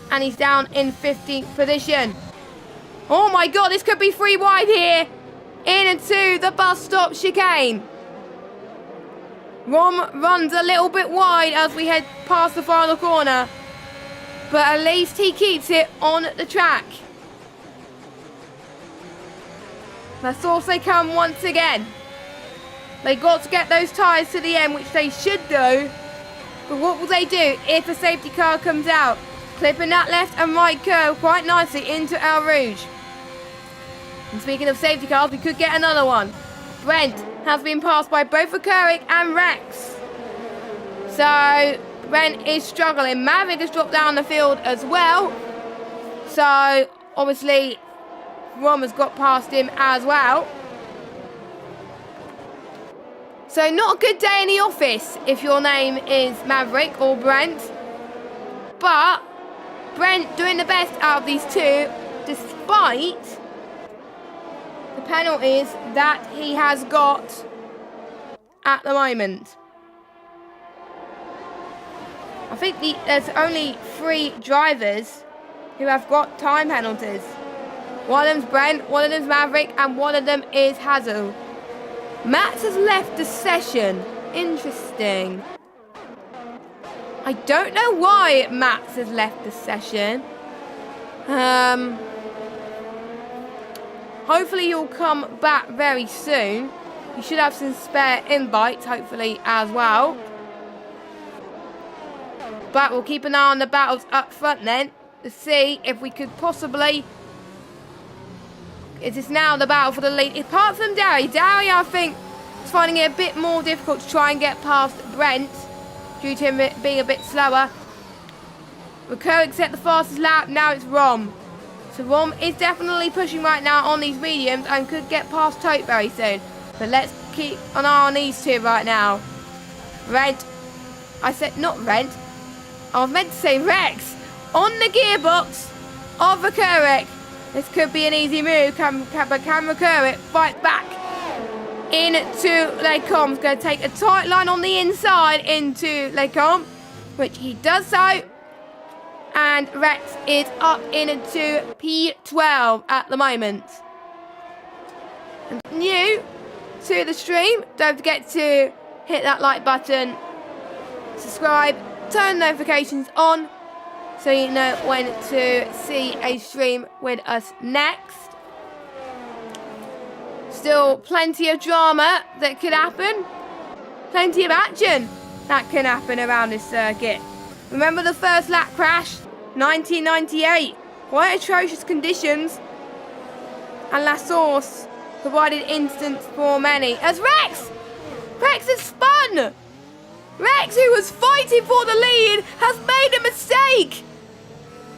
And he's down in 15th position. Oh my God, this could be 3 wide here. Into the bus stop chicane. Rom runs a little bit wide as we head past the final corner. But at least he keeps it on the track. Let's also come once again. They got to get those tyres to the end, which they should do. But what will they do if a safety car comes out? Clipping that left and right curve quite nicely into El Rouge. And speaking of safety cars, we could get another one. Brent has been passed by both Leclerc and Rex. So Brent is struggling. Maverick has dropped down the field as well. So obviously Rom has got past him as well. So not a good day in the office if your name is Maverick or Brent. But Brent doing the best out of these two, despite the penalties that he has got at the moment. I think there's only 3 drivers who have got time penalties. One of them's Brent, one of them's Maverick, and one of them is Hazel. Max has left the session. Interesting. I don't know why Max has left the session. Hopefully he'll come back very soon. He should have some spare invites, hopefully, as well. But we'll keep an eye on the battles up front then to see if we could possibly... Is this now the battle for the lead? Apart from Darry, I think, is finding it a bit more difficult to try and get past Brent due to him being a bit slower. Leclerc set the fastest lap, now it's Rom. So Rom is definitely pushing right now on these mediums and could get past Tote very soon. But let's keep an eye on these two right now. Rent. I said not Rent. I was meant to say Rex. On the gearbox of Leclerc. This could be an easy move. Can Leclerc fight back into Lecombe? Going to take a tight line on the inside into Lecombe, which he does so. And Rex is up into P12 at the moment. And new to the stream, don't forget to hit that like button, subscribe, turn notifications on so you know when to see a stream with us next. Still plenty of drama that could happen. Plenty of action that can happen around this circuit. Remember the first lap crash? 1998. Quite atrocious conditions. And La Source provided instance for many. As Rex has spun! Rex, who was fighting for the lead, has made a mistake!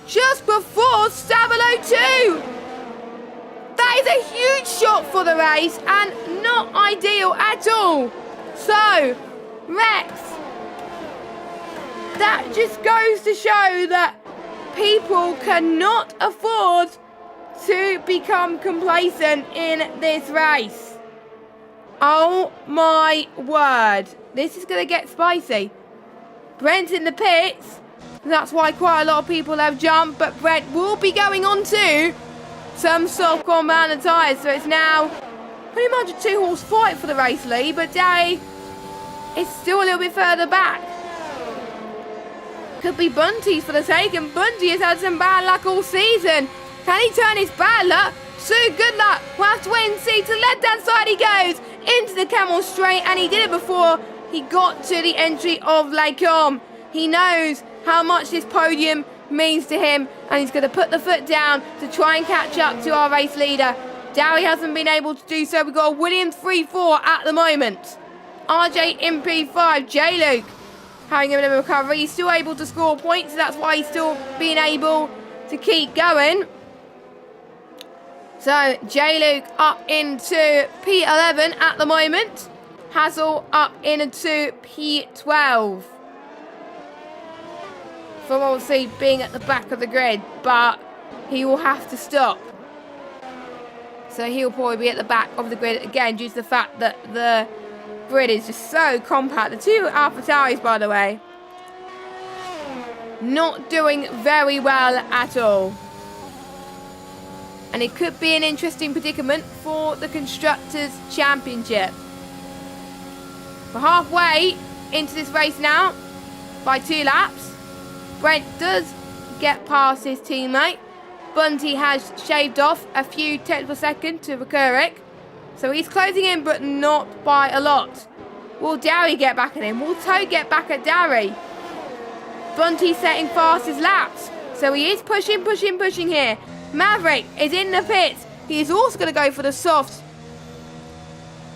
Just before Stabilo 2! That is a huge shock for the race and not ideal at all. So, Rex, that just goes to show that people cannot afford to become complacent in this race. Oh my word. This is going to get spicy. Brent in the pits. That's why quite a lot of people have jumped. But Brent will be going on to some soft compound tyres. So it's now pretty much a 2-horse fight for the race lead. But Day is still a little bit further back. Could be Bunty's for the take. And Bunty has had some bad luck all season. Can he turn his bad luck? So good luck. We'll have to wait and see. To the left-hand side he goes. Into the camel straight. And he did it before he got to the entry of Lecombe. He knows how much this podium means to him. And he's going to put the foot down to try and catch up to our race leader. Dowie hasn't been able to do so. We've got a Williams 3-4 at the moment. RJ in P5. J-Luke having a bit of a recovery. He's still able to score points. So that's why he's still being able to keep going. So J-Luke up into P11 at the moment. Hazel up into P12. From obviously being at the back of the grid. But he will have to stop. So he'll probably be at the back of the grid again due to the fact that the grid is just so compact. The two AlphaTauris, by the way, not doing very well at all. And it could be an interesting predicament for the Constructors' Championship. We're halfway into this race now by 2 laps. Brent does get past his teammate. Bunty has shaved off a few tenths per second to Ricuric. So he's closing in, but not by a lot. Will Darry get back at him? Will Toad get back at Darry? Bunty setting fast his laps. So he is pushing here. Maverick is in the pits. He is also going to go for the soft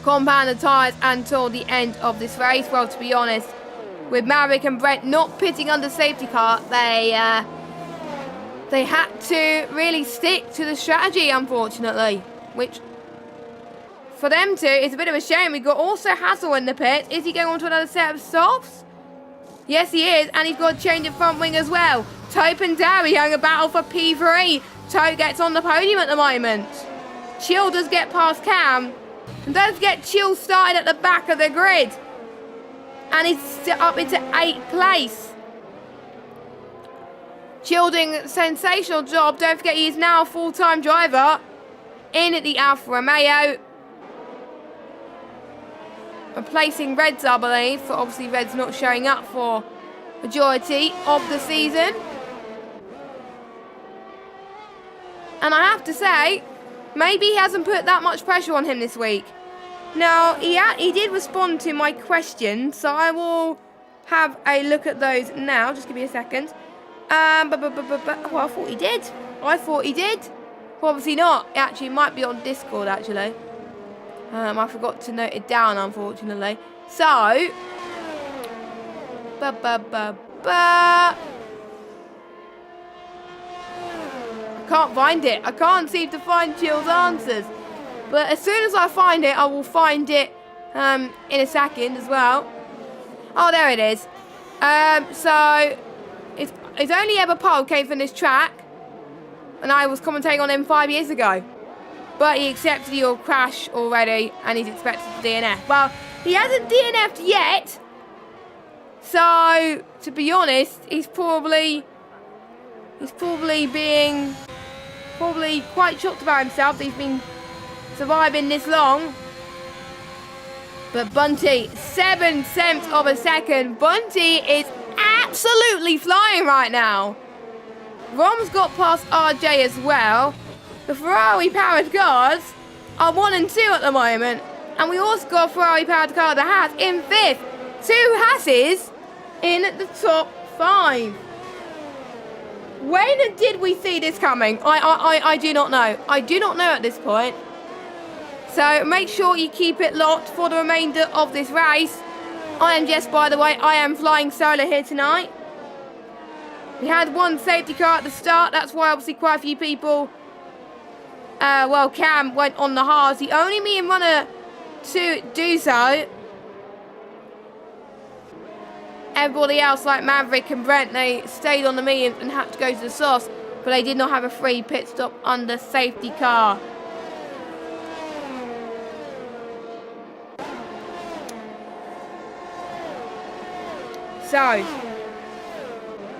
compounded tyres until the end of this race. Well, to be honest, with Maverick and Brent not pitting under safety car, they had to really stick to the strategy, unfortunately. Which, for them two, is a bit of a shame. We've got also Hassel in the pit. Is he going on to another set of softs? Yes, he is. And he's got a change of front wing as well. Tope and Darry having a battle for P3. Tope gets on the podium at the moment. Chill does get past Cam. And don't forget, Chill started at the back of the grid. And he's up into 8th place. Chill doing a sensational job. Don't forget, he is now a full-time driver in the Alfa Romeo. Replacing Reds, I believe. For obviously, Reds not showing up for majority of the season. And I have to say, maybe he hasn't put that much pressure on him this week. Now, he did respond to my questions, so I will have a look at those now. Just give me a second. Well, I thought he did. Well, obviously not. Actually, it might be on Discord, actually. I forgot to note it down, unfortunately. So, I can't find it. I can't seem to find Chill's answers. But as soon as I find it, I will find it in a second as well. Oh, there it is. So, his only ever pole came from this track. And I was commentating on him 5 years ago. But he accepted your crash already, and he's expected to DNF. Well, he hasn't DNF'd yet. So, to be honest, he's probably being quite shocked about himself that he's been surviving this long. But Bunty, 0.7 of a second. Bunty is absolutely flying right now. Rom's got past RJ as well. The Ferrari-powered cars are 1 and 2 at the moment. And we also got a Ferrari-powered car, the Haas, in 5th. 2 Haases in the top 5. When did we see this coming? I do not know. I do not know at this point. So make sure you keep it locked for the remainder of this race. I am Jess, by the way. I am flying solo here tonight. We had 1 safety car at the start. That's why obviously quite a few people... well, Cam went on the Haas. The only me and runner to do so. Everybody else, like Maverick and Brent, they stayed on the medium and had to go to the sauce. But they did not have a free pit stop under safety car. So,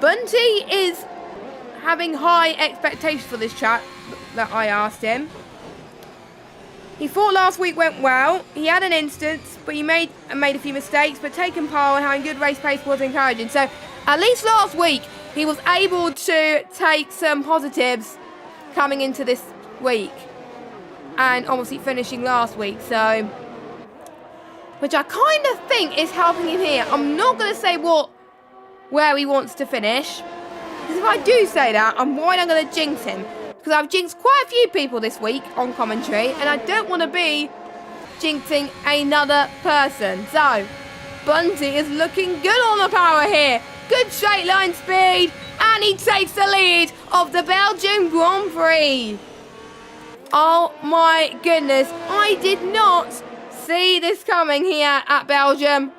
Bunty is having high expectations for this track that I asked him. He thought last week went well. He had an instance, but he made a few mistakes, but taking pole and having good race pace was encouraging. So, at least last week, he was able to take some positives coming into this week. And obviously finishing last week, so... which I kind of think is helping him here. I'm not going to say where he wants to finish. Because if I do say that, I'm worried I'm going to jinx him. Because I've jinxed quite a few people this week on commentary. And I don't want to be jinxing another person. So, Bunty is looking good on the power here. Good straight line speed. And he takes the lead of the Belgian Grand Prix. Oh my goodness. I did not see this coming here at Belgium.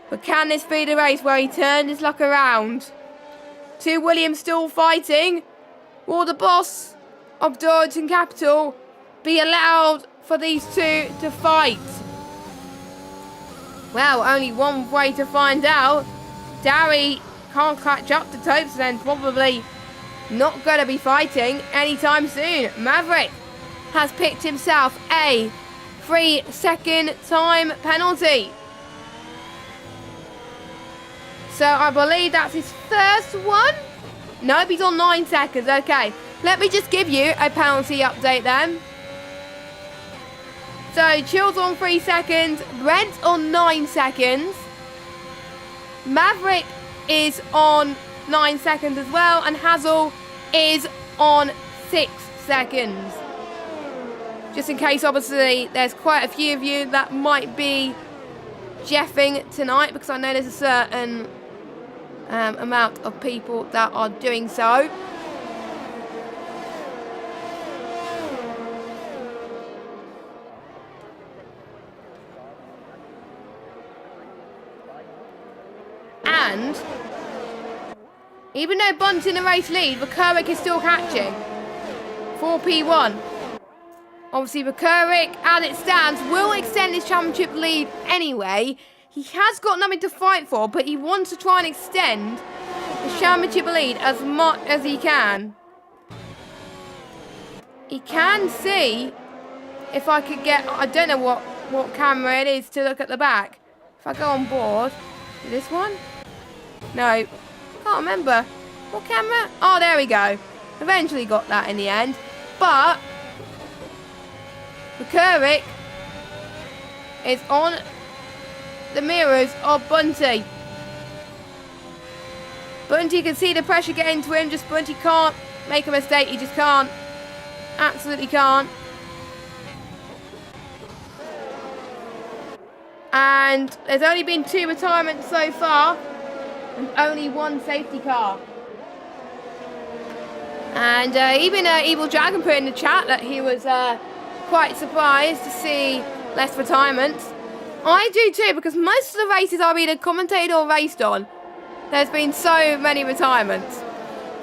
But can this be the race where he turned his luck around? 2 Williams still fighting. Will the boss of Dorrington Capital be allowed for these two to fight? Well, only one way to find out. Darry can't catch up to Topes, then probably not going to be fighting anytime soon. Maverick has picked himself a 3-second time penalty. So I believe that's his first one. Nope, he's on 9 seconds. Okay, let me just give you a penalty update then. So Chill's on 3 seconds, Brent on 9 seconds. Maverick is on 9 seconds as well, and Hazel is on 6 seconds. Just in case, obviously, there's quite a few of you that might be jeffing tonight, because I know there's a certain amount of people that are doing so. And even though Bunt's in the race lead, Vakurek is still catching for P1. Obviously, Vakurek, as it stands, will extend his championship lead anyway. He has got nothing to fight for, but he wants to try and extend the championship lead as much as he can. He can see if I could get, I don't know what camera it is to look at the back. If I go on board, this one? No, can't remember. What camera? Oh, there we go. Eventually got that in the end. But Vakurek is on the mirrors of Bunty. Bunty can see the pressure getting to him. Just Bunty can't make a mistake. He just can't. Absolutely can't. And there's only been 2 retirements so far, and only 1 safety car. And even Evil Dragon put in the chat that he was quite surprised to see less retirements. I do too, because most of the races I've either commentated or raced on, there's been so many retirements.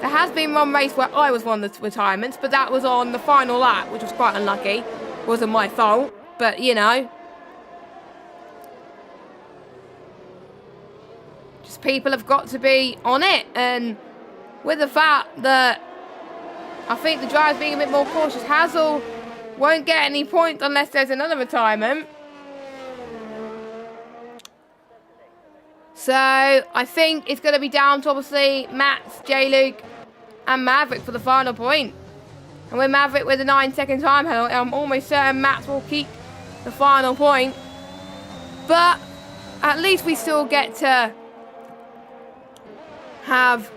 There has been one race where I was one of the retirements, but that was on the final lap, which was quite unlucky. Wasn't my fault, but you know. Just people have got to be on it, and with the fact that I think the driver's being a bit more cautious. Hazel won't get any points unless there's another retirement. So I think it's going to be down to obviously Max, J-Luke and Maverick for the final point. And with Maverick with a 9-second time penalty, I'm almost certain Max will keep the final point. But at least we still get to have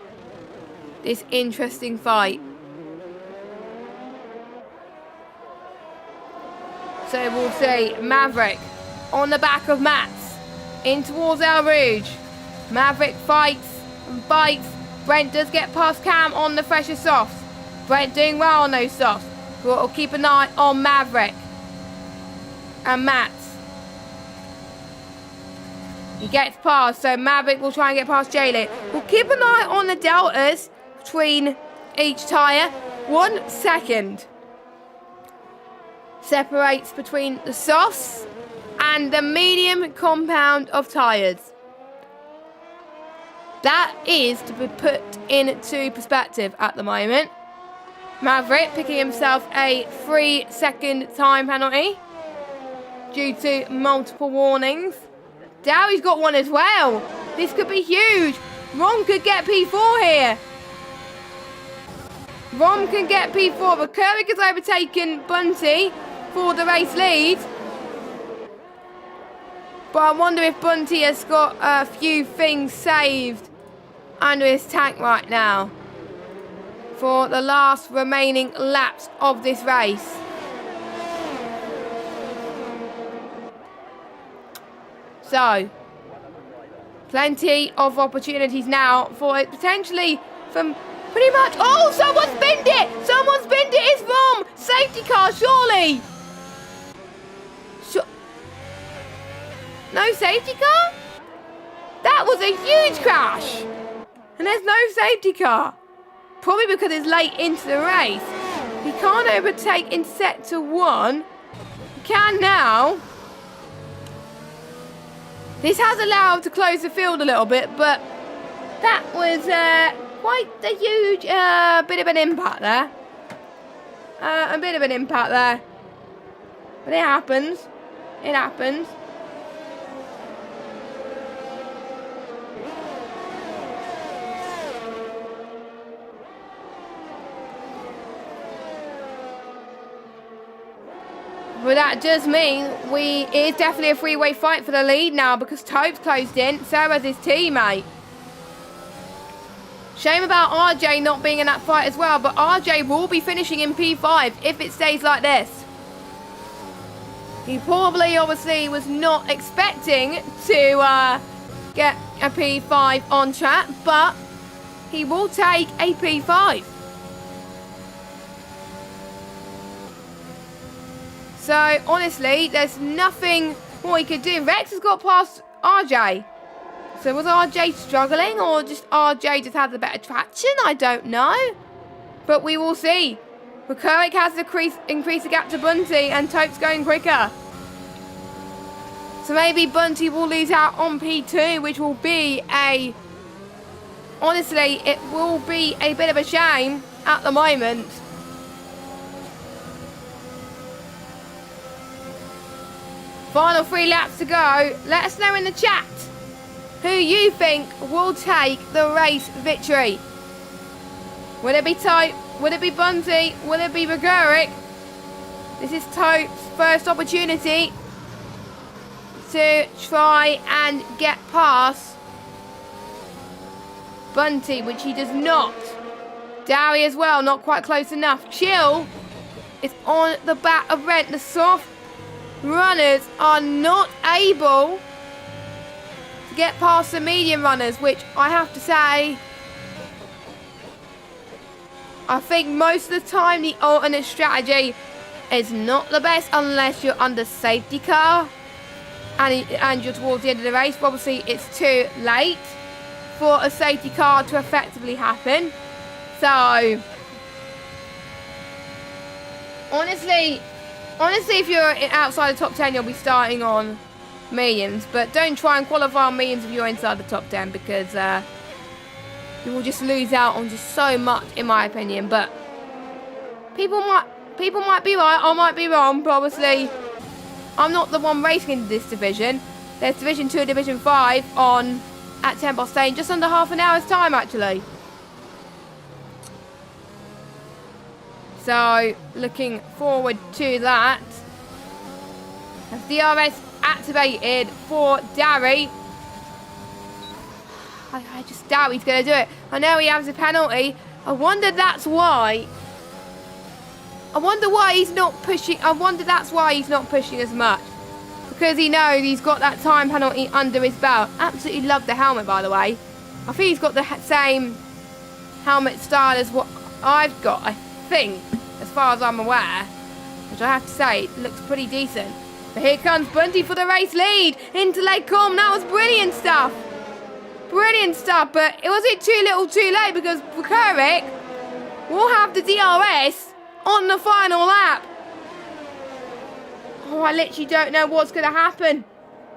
this interesting fight. So we'll see Maverick on the back of Max in towards El Rouge. Maverick fights and bites. Brent does get past Cam on the fresher softs. Brent doing well on those softs. But we'll keep an eye on Maverick and Max. He gets past, so Maverick will try and get past Jaylee. We'll keep an eye on the deltas between each tyre. 1 second separates between the softs and the medium compound of tyres. That is to be put into perspective at the moment. Maverick picking himself a 3-second time penalty due to multiple warnings. Dowie's got one as well. This could be huge. Rom could get P4 here. Rom can get P4, but Kerrick has overtaken Bunty for the race lead. But I wonder if Bunty has got a few things saved under his tank right now for the last remaining laps of this race. So, plenty of opportunities now for it potentially from pretty much... Oh, someone's binned it! Someone's binned it! It's Rom! Safety car, surely! No safety car? That was a huge crash! And there's no safety car. probably because it's late into the race. He can't overtake in sector 1. He can now. This has allowed him to close the field a little bit, but that was quite a huge bit of an impact there. A bit of an impact there. But it happens. It happens. But that does mean it is definitely a three-way fight for the lead now because Tope's closed in, so has his teammate. Shame about RJ not being in that fight as well, but RJ will be finishing in P5 if it stays like this. He probably, obviously, was not expecting to get a P5 on track, but he will take a P5. So, honestly, there's nothing more he could do. Rex has got past RJ. So, was RJ struggling or just RJ just had the better traction? I don't know. But we will see. Recurrick has increased the gap to Bunty and Tope's going quicker. So, maybe Bunty will lose out on P2, which will be honestly, it will be a bit of a shame at the moment. Final 3 laps to go. Let us know in the chat who you think will take the race victory. Will it be Tope? Will it be Bunty? Will it be Recurrick? This is Tope's first opportunity to try and get past Bunty, which he does not. Dowie as well, not quite close enough. Chill is on the back of Rent. The soft runners are not able to get past the medium runners, which I have to say, I think most of the time the alternate strategy is not the best unless you're under safety car and you're towards the end of the race. But obviously it's too late for a safety car to effectively happen. So honestly, if you're outside the top 10, you'll be starting on mediums. But don't try and qualify on mediums if you're inside the top 10 because you will just lose out on just so much, in my opinion. But people might be right, I might be wrong. But obviously, I'm not the one racing in this division. There's Division 2 and Division 5 on at 10 past 8 in just under half an hour's time, actually. So, looking forward to that. As DRS activated for Darry. Darry's going to do it. I know he has a penalty. I wonder that's why. I wonder why he's not pushing. I wonder that's why he's not pushing as much. Because he knows he's got that time penalty under his belt. Absolutely love the helmet, by the way. I think he's got the same helmet style as what I've got, I think, as far as I'm aware. Which I have to say, it looks pretty decent. But here comes Bunty for the race lead into Lake Corm. That was brilliant stuff. Brilliant stuff, but it wasn't too little too late because Recurrick will have the DRS on the final lap. Oh, I literally don't know what's going to happen.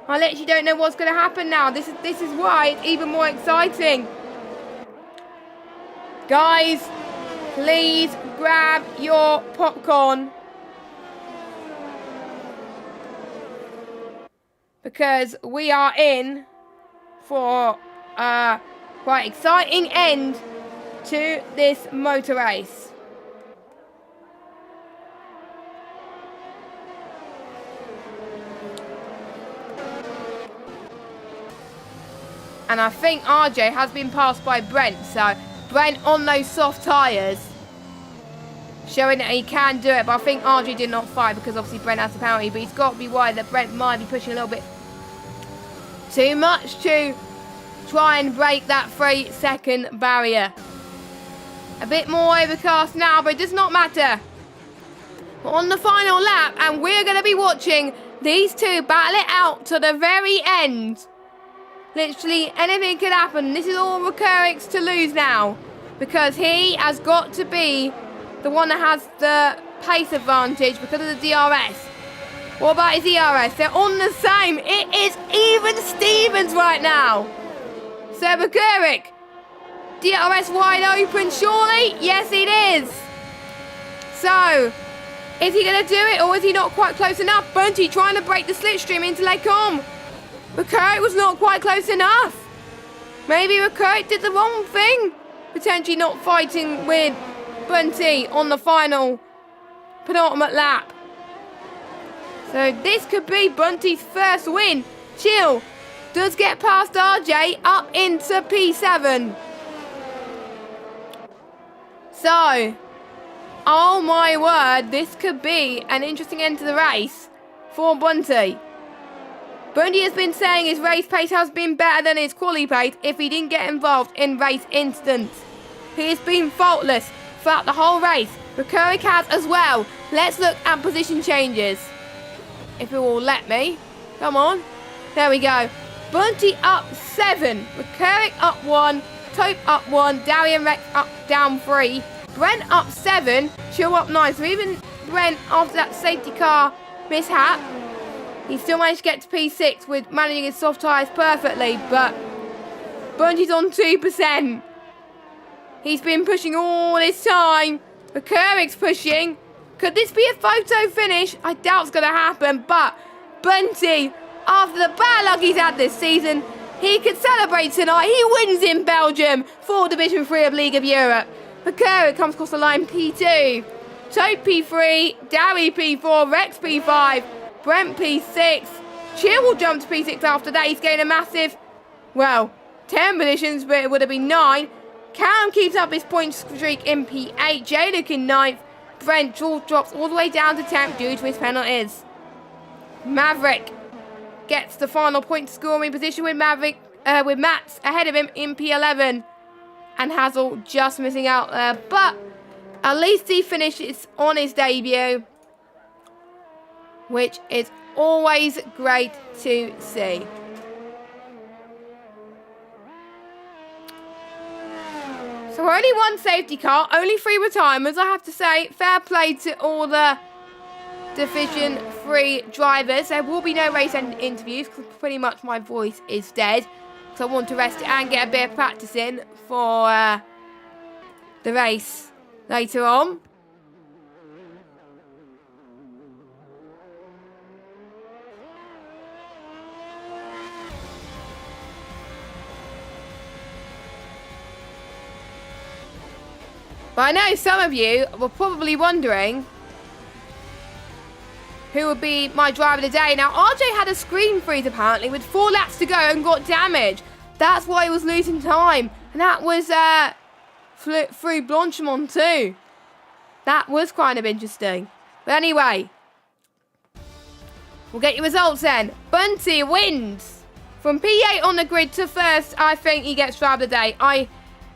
I literally don't know what's going to happen now. This is why it's even more exciting. Guys, please grab your popcorn. Because we are in for a quite exciting end to this motor race. And I think RJ has been passed by Brent. So Brent on those soft tyres, showing that he can do it. But I think RJ did not fight because obviously Brent has the penalty. But he's got to be worried that Brent might be pushing a little bit too much to try and break that 3-second barrier. A bit more overcast now, but it does not matter. We're on the final lap, and we're going to be watching these two battle it out to the very end. Literally anything could happen. This is all Recurrick's to lose now. because he has got to be the one that has the pace advantage because of the DRS. What about his ERS? They're on the same. It is even Stevens right now. So Bukurik, DRS wide open, surely? Yes, it is. So, is he going to do it or is he not quite close enough? Bunty trying to break the slipstream into Lecombe. Bukurik was not quite close enough. Maybe Bukurik did the wrong thing. Potentially not fighting with Bunty on the final penultimate lap. So this could be Bunty's first win. Chill does get past RJ up into P7. So, oh my word, this could be an interesting end to the race for Bunty. Bunty has been saying his race pace has been better than his quali pace if he didn't get involved in race incidents. He has been faultless throughout the whole race. Bukurik has as well. Let's look at position changes. If it will let me. Come on. There we go. Bunty up 7. Bukurik up 1. Tope up 1. Darian Rex up down 3. Brent up 7. Chill up 9. So even Brent, after that safety car mishap, he still managed to get to P6 with managing his soft tyres perfectly. But Bunty's on 2%. He's been pushing all this time. Bukurik's pushing. Could this be a photo finish? I doubt it's going to happen, but Bunty, after the bad luck he's had this season, he could celebrate tonight. He wins in Belgium for Division 3 of League of Europe. Bukurik comes across the line P2. Tope P3, Darry P4, Rex P5, Brent P6. Chill will jump to P6 after that. He's gained a massive, 10 positions, but it would have been 9. Cam keeps up his point streak in P8. J-Luke in 9th. Brent drops all the way down to 10th due to his penalties. Maverick gets the final point scoring position with Mats ahead of him in P11. And Hazel just missing out there. But at least he finishes on his debut, which is always great to see. So only one safety car, only 3 retirements. I have to say, fair play to all the Division 3 drivers. There will be no race interviews because pretty much my voice is dead. So I want to rest it and get a bit of practice in for the race later on. But I know some of you were probably wondering who would be my driver of the day. Now, RJ had a screen freeze apparently with 4 laps to go and got damaged. That's why he was losing time. And that was through Blanchimont too. That was kind of interesting. But anyway, we'll get your results then. Bunty wins. From P8 on the grid to first, I think he gets driver of the day.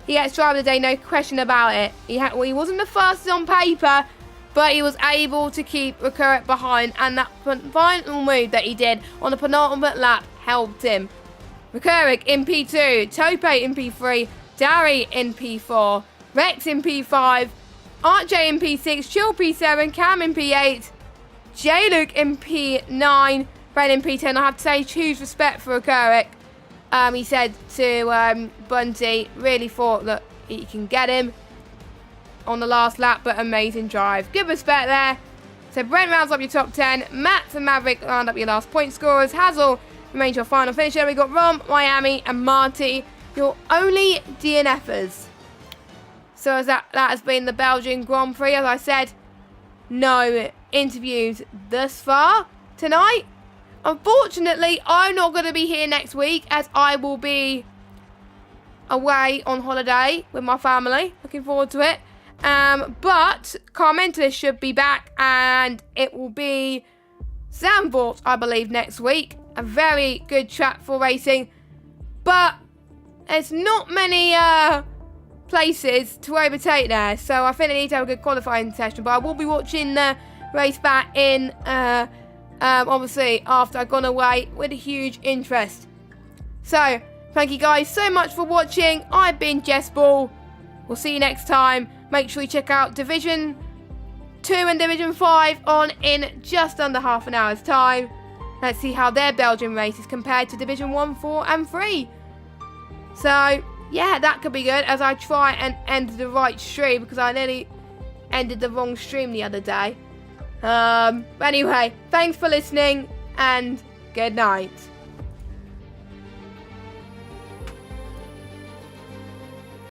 He gets driver of the day, no question about it. He wasn't the fastest on paper, but he was able to keep Bukurik behind, and that final move that he did on the penultimate lap helped him. Bukurik in P2, Tope in P3, Darry in P4, Rex in P5, RJ in P6, Chill P7, Cam in P8, J-Luke in P9, Brent in P10. I have to say, huge respect for Bukurik. He said to Bunty, really thought that he can get him on the last lap, but amazing drive. Good respect there. So Brent rounds up your top 10. Matt and Maverick round up your last point scorers. Hazel remains your final finisher. We got Rom, Miami, and Marty, your only DNFers. So as that has been the Belgian Grand Prix. As I said, no interviews thus far tonight. Unfortunately, I'm not going to be here next week as I will be away on holiday with my family. Looking forward to it. But Carmentalist should be back and it will be Zandvoort, I believe, next week. A very good track for racing. But there's not many places to overtake there. So I think I need to have a good qualifying session. But I will be watching the race back in... obviously after I've gone away with a huge interest. So, thank you guys so much for watching. I've been Jess Ball. we'll see you next time. Make sure you check out Division 2 and Division 5 on in just under half an hour's time. Let's see how their Belgian race is compared to Division 1, 4 and 3. So, yeah, that could be good as I try and end the right stream because I nearly ended the wrong stream the other day. But anyway, thanks for listening and good night.